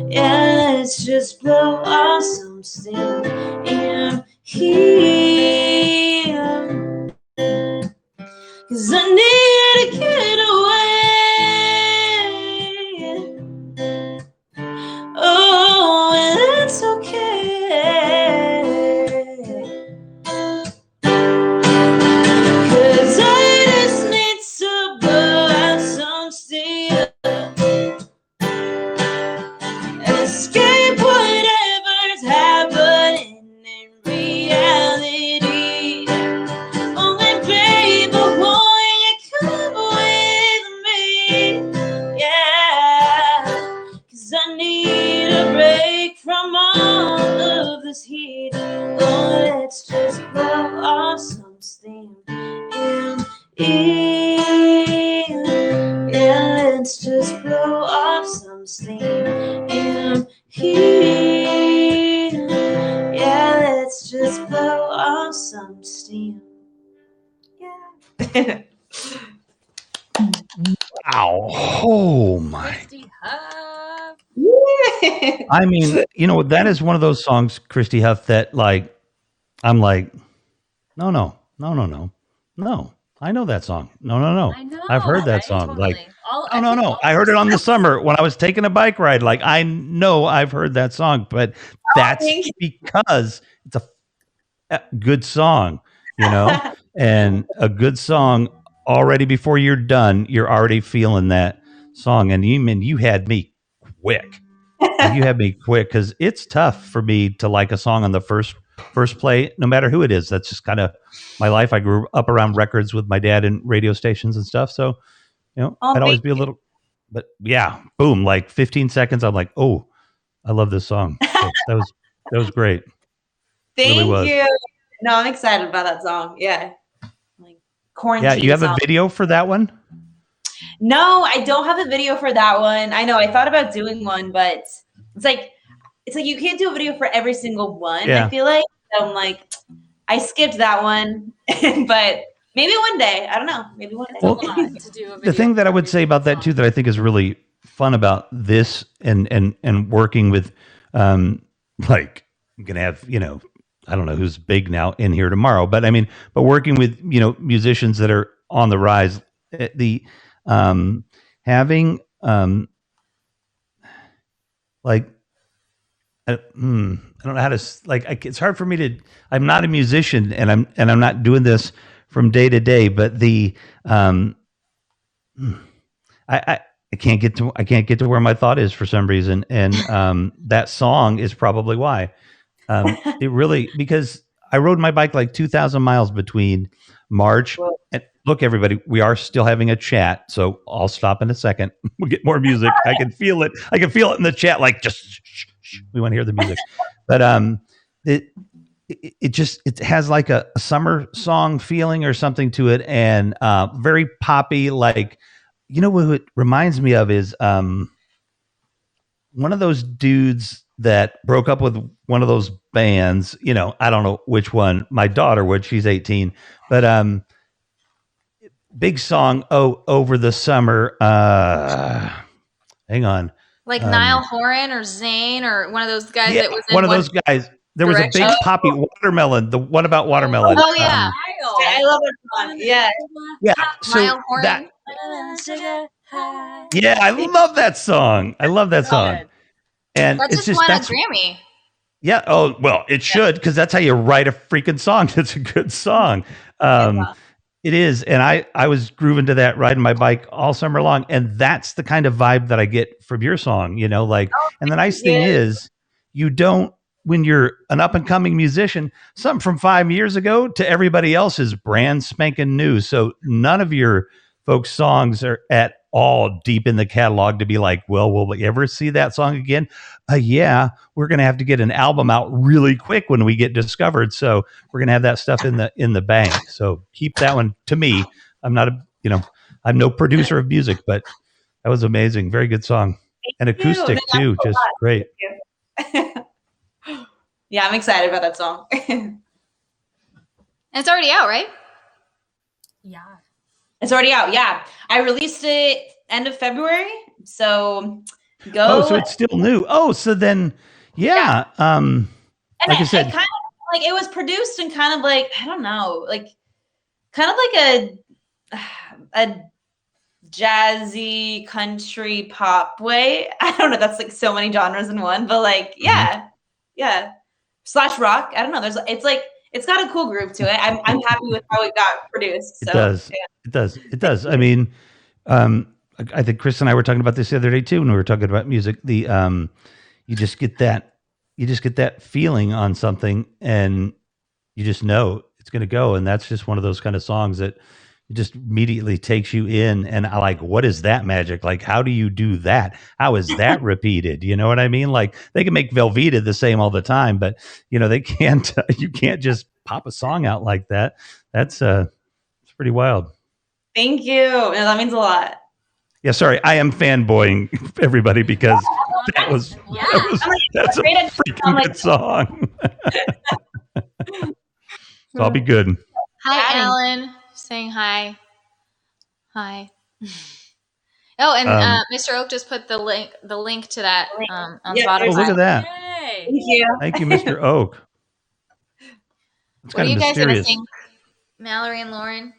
Speaker 4: Yeah, let's just blow off some steam in here. 'Cause I need to get away. Oh, and that's okay. 'Cause I just need to blow out some steam. Escape whatever's happening in reality. Oh, and baby, won't you come with me? Yeah, 'cause I need a break from all of this heat. Oh, let's just blow off some steam in here. Yeah, let's just blow off some steam in here. Yeah, let's just blow off some steam. Yeah.
Speaker 1: Wow. Oh, my.
Speaker 5: Christy Huff.
Speaker 1: I mean, you know, that is one of those songs, Christy Huff, that like, I'm like, no, I know that song. No.
Speaker 3: I know.
Speaker 1: I've heard that
Speaker 3: right?
Speaker 1: song.
Speaker 5: Totally.
Speaker 1: Like,
Speaker 3: I
Speaker 1: no.
Speaker 3: think all
Speaker 1: I heard it on the summer when I was taking a bike ride. Like, I know I've heard that song, but that's
Speaker 4: thank you.
Speaker 1: because it's a good song, and a good song already before you're done, you're already feeling that song. And you had me quick. Like, you had me quick because it's tough for me to like a song on the first play, no matter who it is. That's just kind of my life. I grew up around records with my dad and radio stations and stuff. So,
Speaker 4: Oh,
Speaker 1: I'd always
Speaker 4: thank
Speaker 1: be a little, but yeah, boom, like 15 seconds. I'm like, oh, I love this song. So that was great.
Speaker 4: Thank
Speaker 1: Really was.
Speaker 4: you. No, I'm excited about that song. Yeah. Like quarantine.
Speaker 1: Yeah, you have
Speaker 4: song.
Speaker 1: a video for that one?
Speaker 4: No, I don't have a video for that one. I know I thought about doing one, but it's like you can't do a video for every single one.
Speaker 1: Yeah.
Speaker 4: I feel like so I'm like I skipped that one, but maybe one day. I don't know. Maybe one day.
Speaker 3: It's a lot to do a
Speaker 1: The
Speaker 3: video
Speaker 1: thing that I
Speaker 3: for
Speaker 1: would
Speaker 3: every
Speaker 1: say about that
Speaker 3: song.
Speaker 1: too, that I think is really fun about this and working with, like, I'm gonna have, I don't know who's big now in here tomorrow, but I mean, but working with, musicians that are on the rise, the having like I don't know how to it's hard for me to. I'm not a musician, and I'm not doing this from day to day. But I can't get to where my thought is for some reason, and that song is probably why. It really, because I rode my bike like 2,000 miles between March and look, everybody, we are still having a chat, so I'll stop in a second. We'll get more music. I can feel it. I can feel it in the chat. Like, just shh. We want to hear the music, but it has like a summer song feeling or something to it, and very poppy. Like, what it reminds me of is one of those dudes that broke up with one of those bands. I don't know which one. My daughter would. She's 18, but big song. Oh, over the summer. Hang on.
Speaker 2: Like Niall Horan or Zayn or one of those guys
Speaker 1: Yeah,
Speaker 2: that was in
Speaker 1: one of those guys. There was a big
Speaker 2: Direction.
Speaker 1: poppy Watermelon. The What About Watermelon?
Speaker 2: Oh, yeah.
Speaker 4: I love that song. Yeah.
Speaker 1: Yeah. So
Speaker 2: Niall Horan.
Speaker 1: yeah, I love that song. I love that song.
Speaker 3: Good.
Speaker 1: And
Speaker 2: That
Speaker 1: it's
Speaker 2: just
Speaker 1: just
Speaker 2: won a Grammy.
Speaker 1: yeah. Oh, well, it should, because that's how you write a freaking song. It's a good song. It is. And I was grooving to that, riding my bike all summer long. And that's the kind of vibe that I get from your song, and the nice thing is when you're an up and coming musician, something from 5 years ago to everybody else is brand spanking new. So none of your folks' songs are at all deep in the catalog to be like, well, will we ever see that song again? Yeah, we're going to have to get an album out really quick when we get discovered. So we're going to have that stuff in the bank. So keep that one. To me, I'm not I'm no producer of music, but that was amazing. Very good song. And acoustic too. Just great.
Speaker 4: Yeah, I'm excited about that song.
Speaker 2: And it's already out, right?
Speaker 5: Yeah.
Speaker 4: It's already out. Yeah. I released it end of February. So go.
Speaker 1: Oh, so it's still new. Oh, so then, yeah.
Speaker 4: And
Speaker 1: like I said,
Speaker 4: kind of like it was produced in kind of like, I don't know, like kind of like a jazzy country pop way. I don't know. That's like so many genres in one, but like, yeah. Slash rock. I don't know. It's got a cool groove to it. I'm happy with how it got produced. So,
Speaker 1: it does.
Speaker 4: yeah.
Speaker 1: It does. I mean, I think Kris and I were talking about this the other day too, when we were talking about music. You just get that feeling on something, and you just know it's going to go. And that's just one of those kind of songs that it just immediately takes you in. And I like, what is that magic? Like, how do you do that? How is that repeated? You know what I mean? Like, they can make Velveeta the same all the time, but they can't. You can't just pop a song out like that. That's it's pretty wild.
Speaker 4: Thank you. No, that means a lot.
Speaker 1: Yeah, sorry, I am fanboying everybody because that's a freaking good song. So I'll be good.
Speaker 2: Hi, Alan. Saying hi. Hi. Oh, and Mr. Oak just put the link to that on Spotify.
Speaker 1: Oh, look at that.
Speaker 3: Yay.
Speaker 4: Thank you.
Speaker 1: Thank you, Mr. Oak. It's
Speaker 2: What are
Speaker 1: kind
Speaker 2: you
Speaker 1: of
Speaker 2: guys gonna
Speaker 1: mysterious.
Speaker 2: sing, Mallory and Lauren?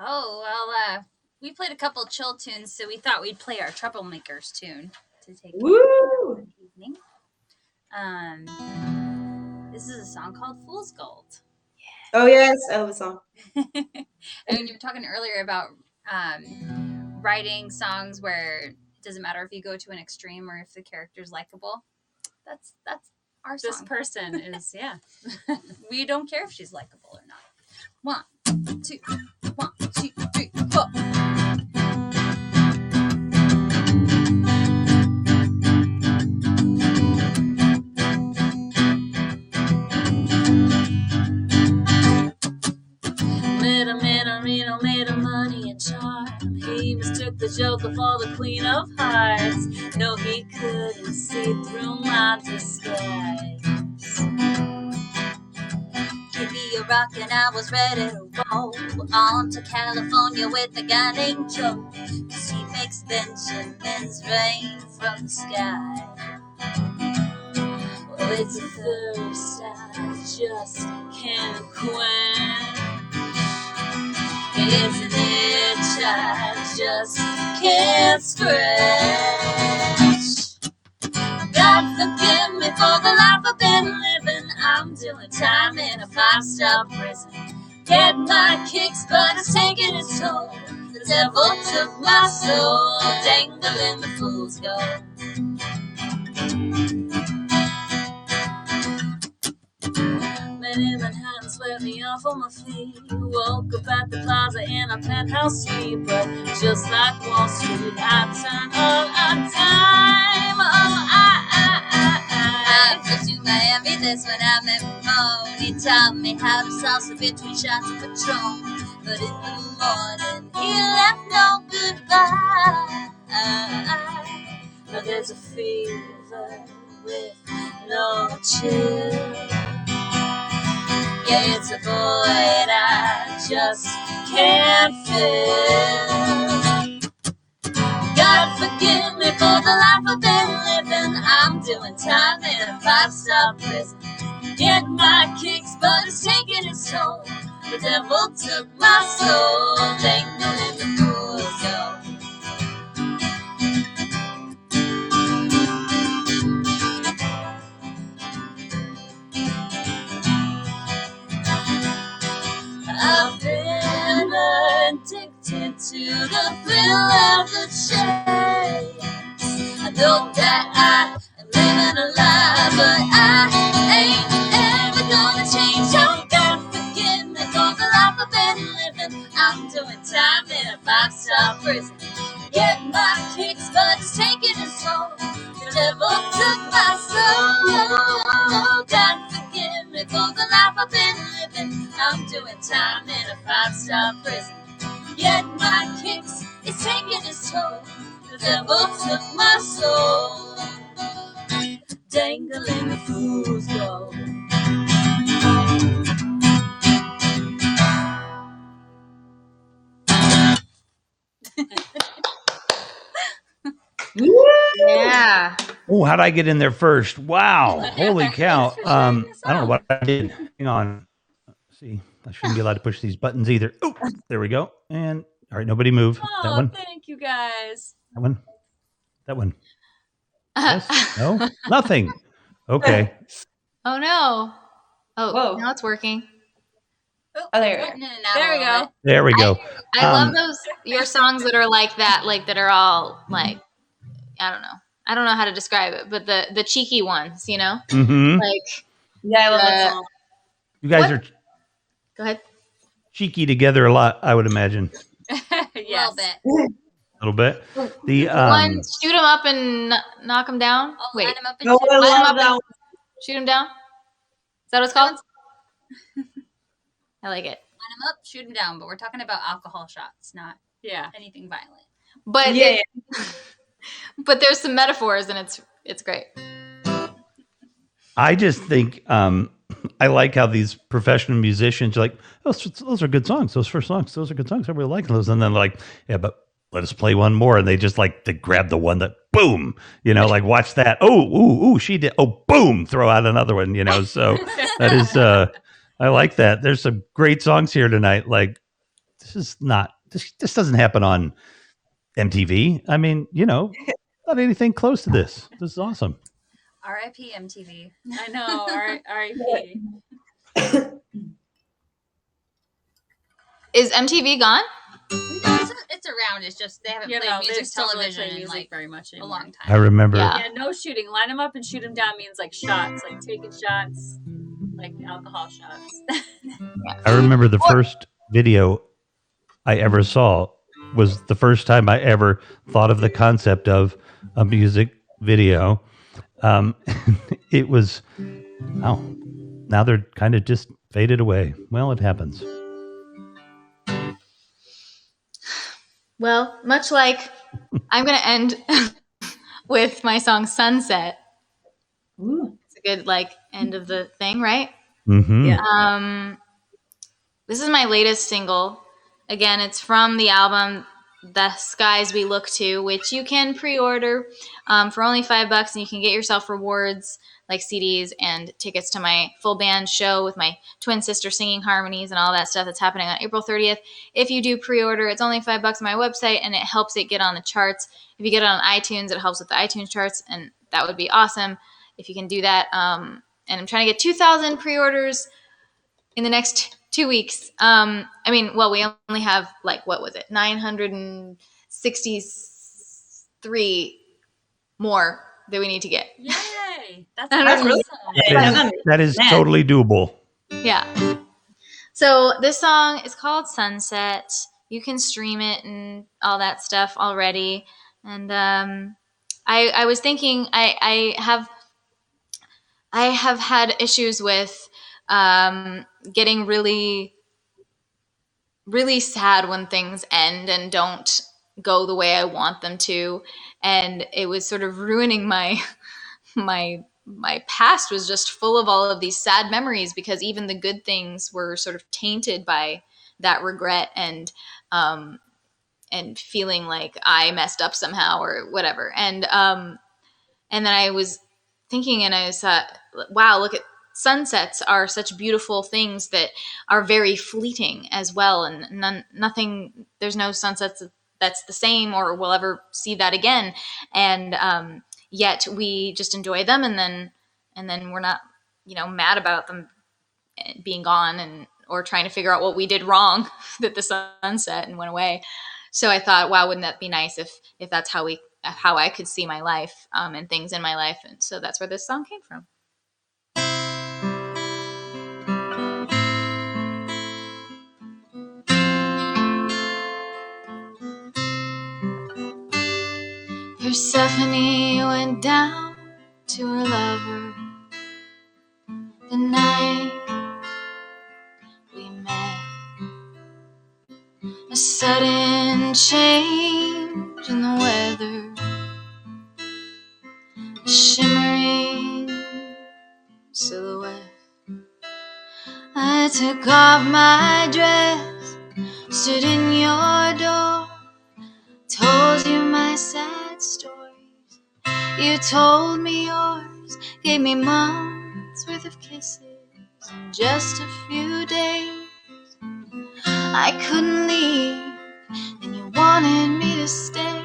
Speaker 5: Oh, well, we played a couple chill tunes, so we thought we'd play our Troublemakers tune to take
Speaker 4: Woo!
Speaker 5: the evening. This is a song called Fool's Gold.
Speaker 4: Oh yes, I love the song.
Speaker 5: And you were talking earlier about writing songs where it doesn't matter if you go to an extreme or if the character's likable. That's our song.
Speaker 3: This person is, yeah.
Speaker 5: We don't care if she's likable or not. 1, 2, 1, 2, 3, 4.
Speaker 6: Made of money and charm. He mistook the Joker for the Queen of Hearts. No, he couldn't see through my disguise. Give me a rock and I was ready to roll on to California with a guy named Joe. 'Cause he makes Benjamins rain from the sky. Well, it's a thirst I just can't quench. It's an itch I just can't scratch. God forgive me for the life I've been living. I'm doing time in a 5-star prison. Get my kicks, but it's taking its toll. The devil took my soul, dangling the fool's gold. In Manhattan, swept me off on my feet. Woke up at the plaza in a penthouse suite, but just like Wall Street, I turned all our time. Oh, I flew to Miami, that's when I met Ramon. He taught me how to salsa between shots of Patron. But in the morning, he left no goodbye. But there's a fever with no chill. Yeah, it's a void I just can't fill. God forgive me for the life I've been living. I'm doing time in a 5-star prison. Get my kicks, but it's taking its toll. The devil took my soul, dangling the fool's gold. I've been addicted to the thrill of the chase. I know that I am living a lie, but I ain't ever gonna change. Oh, God forgive me for the life I've been living. I'm doing time in a 5-star prison. Get my kicks, but it's taking its toll. The devil took my soul. God forgive me for the life I've been living. I'm doing time in a 5-star prison. Yet my kicks is taking its toll. The devil took my soul, dangling the fool's gold.
Speaker 2: Yeah.
Speaker 1: Oh, how'd I get in there first? Wow. Holy cow. I don't know what I did. Hang on. Let's see. I shouldn't be allowed to push these buttons either. Oh, there we go. And all right, nobody move. That
Speaker 3: Oh,
Speaker 1: one.
Speaker 3: thank you guys.
Speaker 1: That one. That one. Yes? No? Nothing. Okay.
Speaker 2: Oh no. Oh,
Speaker 4: Whoa.
Speaker 2: now it's working.
Speaker 4: Oh, there we go.
Speaker 5: Cutting in and out
Speaker 3: There
Speaker 5: a
Speaker 3: we
Speaker 5: little
Speaker 3: go.
Speaker 5: bit.
Speaker 1: There we go.
Speaker 2: I love those your songs that are like that, like that are all like I don't know how to describe it, but the cheeky ones, you know?
Speaker 1: Mm-hmm.
Speaker 2: Like
Speaker 4: Yeah, I love that song.
Speaker 1: You guys
Speaker 2: What?
Speaker 1: are
Speaker 2: go ahead.
Speaker 1: cheeky together a lot, I would imagine.
Speaker 5: A
Speaker 3: Yes.
Speaker 5: little bit.
Speaker 1: A little bit. The
Speaker 2: One, shoot them up and knock them down.
Speaker 5: Oh,
Speaker 2: Wait,
Speaker 5: line 'em up and
Speaker 4: No,
Speaker 5: shoot
Speaker 4: I
Speaker 5: 'em.
Speaker 2: line 'em
Speaker 4: love
Speaker 2: up
Speaker 4: that
Speaker 2: and
Speaker 4: one.
Speaker 2: shoot them down. Is that what it's called? I like it.
Speaker 5: Line 'em up, shoot 'em down. But we're talking about alcohol shots, not
Speaker 3: Yeah.
Speaker 5: anything violent.
Speaker 2: But
Speaker 4: Yeah.
Speaker 2: but there's some metaphors and it's great.
Speaker 1: I just think I like how these professional musicians are like, oh, those are good songs. Those first songs, those are good songs. I really like those. And then like, yeah, but let us play one more. And they just like, they grab the one that boom, you know, like watch that. Oh, ooh, she did. Oh, boom, throw out another one, you know. So that is, I like that. There's some great songs here tonight. Like this is not this doesn't happen on MTV. I mean, not anything close to this. This is awesome.
Speaker 5: R.I.P. MTV.
Speaker 3: I know. R.I.P.
Speaker 2: Is MTV gone?
Speaker 5: It's around. It's just they haven't played
Speaker 3: They
Speaker 5: music
Speaker 3: just don't really
Speaker 5: television
Speaker 3: play
Speaker 5: in
Speaker 3: music
Speaker 5: like
Speaker 3: very much
Speaker 5: a
Speaker 3: anymore.
Speaker 5: long
Speaker 1: I
Speaker 5: time.
Speaker 1: remember.
Speaker 2: Yeah.
Speaker 3: Yeah, no shooting. Line them up and shoot them down means like shots, like taking shots, like alcohol shots.
Speaker 1: I remember the first video I ever saw was the first time I ever thought of the concept of a music video. It was, now they're kind of just faded away. Well, it happens.
Speaker 2: Well, much like I'm going to end with my song Sunset.
Speaker 4: Ooh.
Speaker 2: It's a good end of the thing, right?
Speaker 1: Mm-hmm.
Speaker 3: Yeah.
Speaker 2: This is my latest single. Again, it's from the album The Skies We Look To, which you can pre-order for only $5, and you can get yourself rewards like CDs and tickets to my full band show with my twin sister singing harmonies and all that stuff that's happening on April 30th. If you do pre-order, it's only $5 on my website, and it helps it get on the charts. If you get it on iTunes, it helps with the iTunes charts, and that would be awesome if you can do that. And I'm trying to get 2,000 pre-orders in the next 2 weeks. We only have 963 more that we need to get.
Speaker 3: Yay! That's
Speaker 2: That's
Speaker 4: really
Speaker 3: awesome.
Speaker 1: That is
Speaker 4: Man.
Speaker 1: totally doable.
Speaker 2: Yeah. So this song is called Sunset. You can stream it and all that stuff already. And I was thinking I have had issues with getting really, really sad when things end and don't go the way I want them to. And it was sort of ruining my past was just full of all of these sad memories, because even the good things were sort of tainted by that regret and feeling like I messed up somehow or whatever. And then I was thinking, and I thought, wow, look at sunsets are such beautiful things that are very fleeting as well. And nothing, there's no sunsets that's the same or we'll ever see that again. And yet we just enjoy them, and then we're not, mad about them being gone or trying to figure out what we did wrong that the sun set and went away. So I thought, wow, wouldn't that be nice if that's how I could see my life and things in my life. And so that's where this song came from. Persephone went down to her lover the night we met. A sudden change in the weather, a shimmering silhouette. I took off my dress, stood in your door, told you my sad stories. You told me yours, gave me months worth of kisses in just a few days. I couldn't leave, and you wanted me to stay.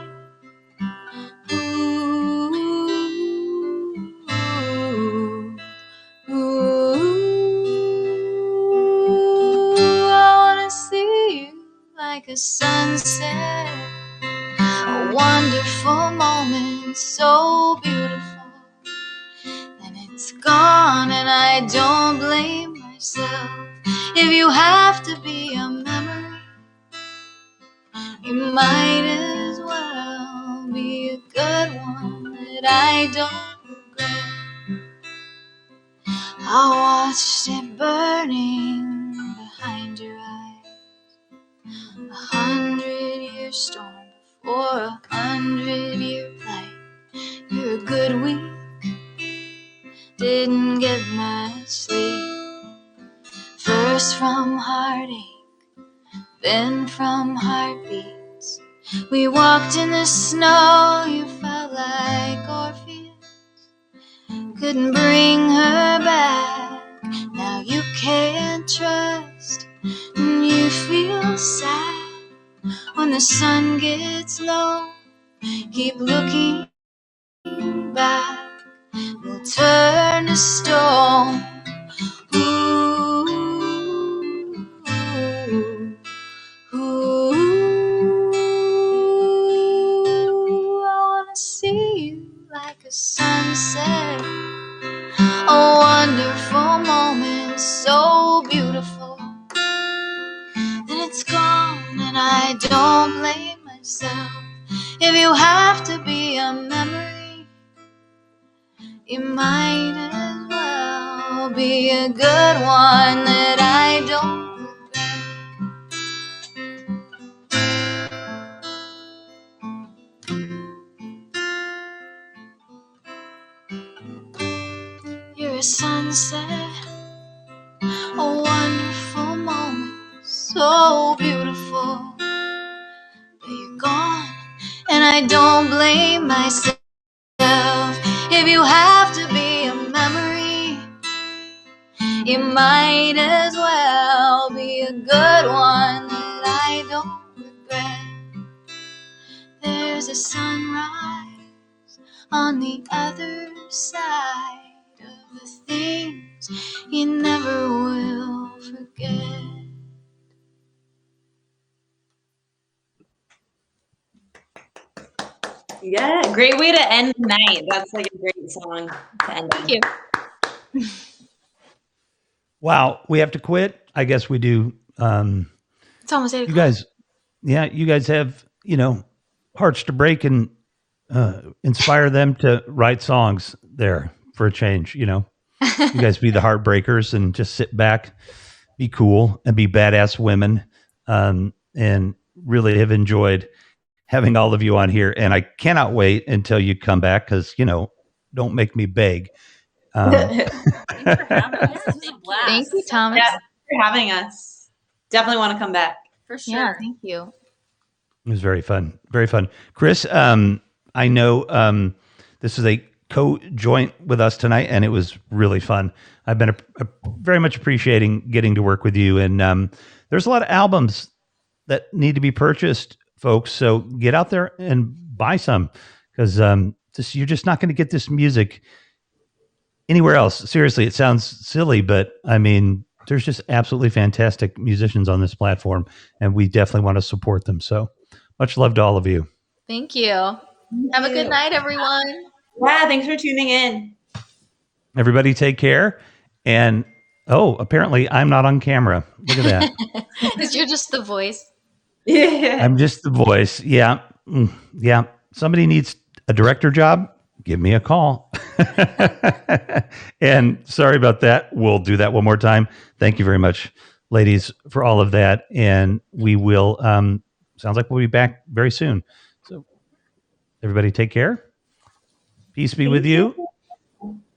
Speaker 2: Ooh, ooh, ooh, I wanna see you like a sunset, a wonderful moment, so beautiful. And it's gone, and I don't blame myself. If you have to be a memory, you might as well be a good one that I don't regret. I watched it burning behind your eyes, 100-year storm before 100-year flight. You're a good week, didn't get much sleep. First from heartache, then from heartbeats. We walked in the snow, you felt like Orpheus. Couldn't bring her back, now you can't trust. And you feel sad when the sun gets low, keep looking back, we'll turn to stone. Ooh, ooh, I wanna see you like a sunset, a wonderful moment, so beautiful. Then it's gone, and I don't blame myself. If you have to be a memory, it might as well be a good one that I don't regret. You're a sunset, a wonderful moment, so beautiful. But you're gone, and I don't blame myself. If you have to be a memory, it might as well be a good one that I don't regret. There's a sunrise on the other side of the things you never will forget.
Speaker 4: Yeah, great way to end the night. That's like a great song to end on.
Speaker 2: Thank you.
Speaker 1: Wow, we have to quit. I guess we do.
Speaker 2: It's almost 8
Speaker 1: You
Speaker 2: o'clock.
Speaker 1: guys, yeah, you guys have, hearts to break and inspire them to write songs there for a change. You guys be the heartbreakers and just sit back, be cool, and be badass women. And really have enjoyed having all of you on here. And I cannot wait until you come back because, don't make me beg.
Speaker 3: Thanks for having us. This was a blast.
Speaker 2: Thank you, Thomas.
Speaker 4: Yeah, thanks for having us. Definitely want to come back.
Speaker 3: For sure.
Speaker 2: Yeah, thank you.
Speaker 1: It was very fun. Very fun. Kris, I know this is a co-joint with us tonight, and it was really fun. I've been very much appreciating getting to work with you. And there's a lot of albums that need to be purchased, folks. So get out there and buy some because you're just not going to get this music anywhere else. Seriously, it sounds silly, but I mean, there's just absolutely fantastic musicians on this platform, and we definitely want to support them. So much love to all of you.
Speaker 2: Thank you. Have a good night, everyone.
Speaker 4: Yeah, thanks for tuning in.
Speaker 1: Everybody take care. And, apparently I'm not on camera. Look at that.
Speaker 2: Because you're just the voice.
Speaker 4: Yeah.
Speaker 1: I'm just the voice. Yeah. Yeah. Somebody needs a director job. Give me a call. And sorry about that. We'll do that one more time. Thank you very much, ladies, for all of that. And we will, sounds like we'll be back very soon. So everybody take care. Peace be with you.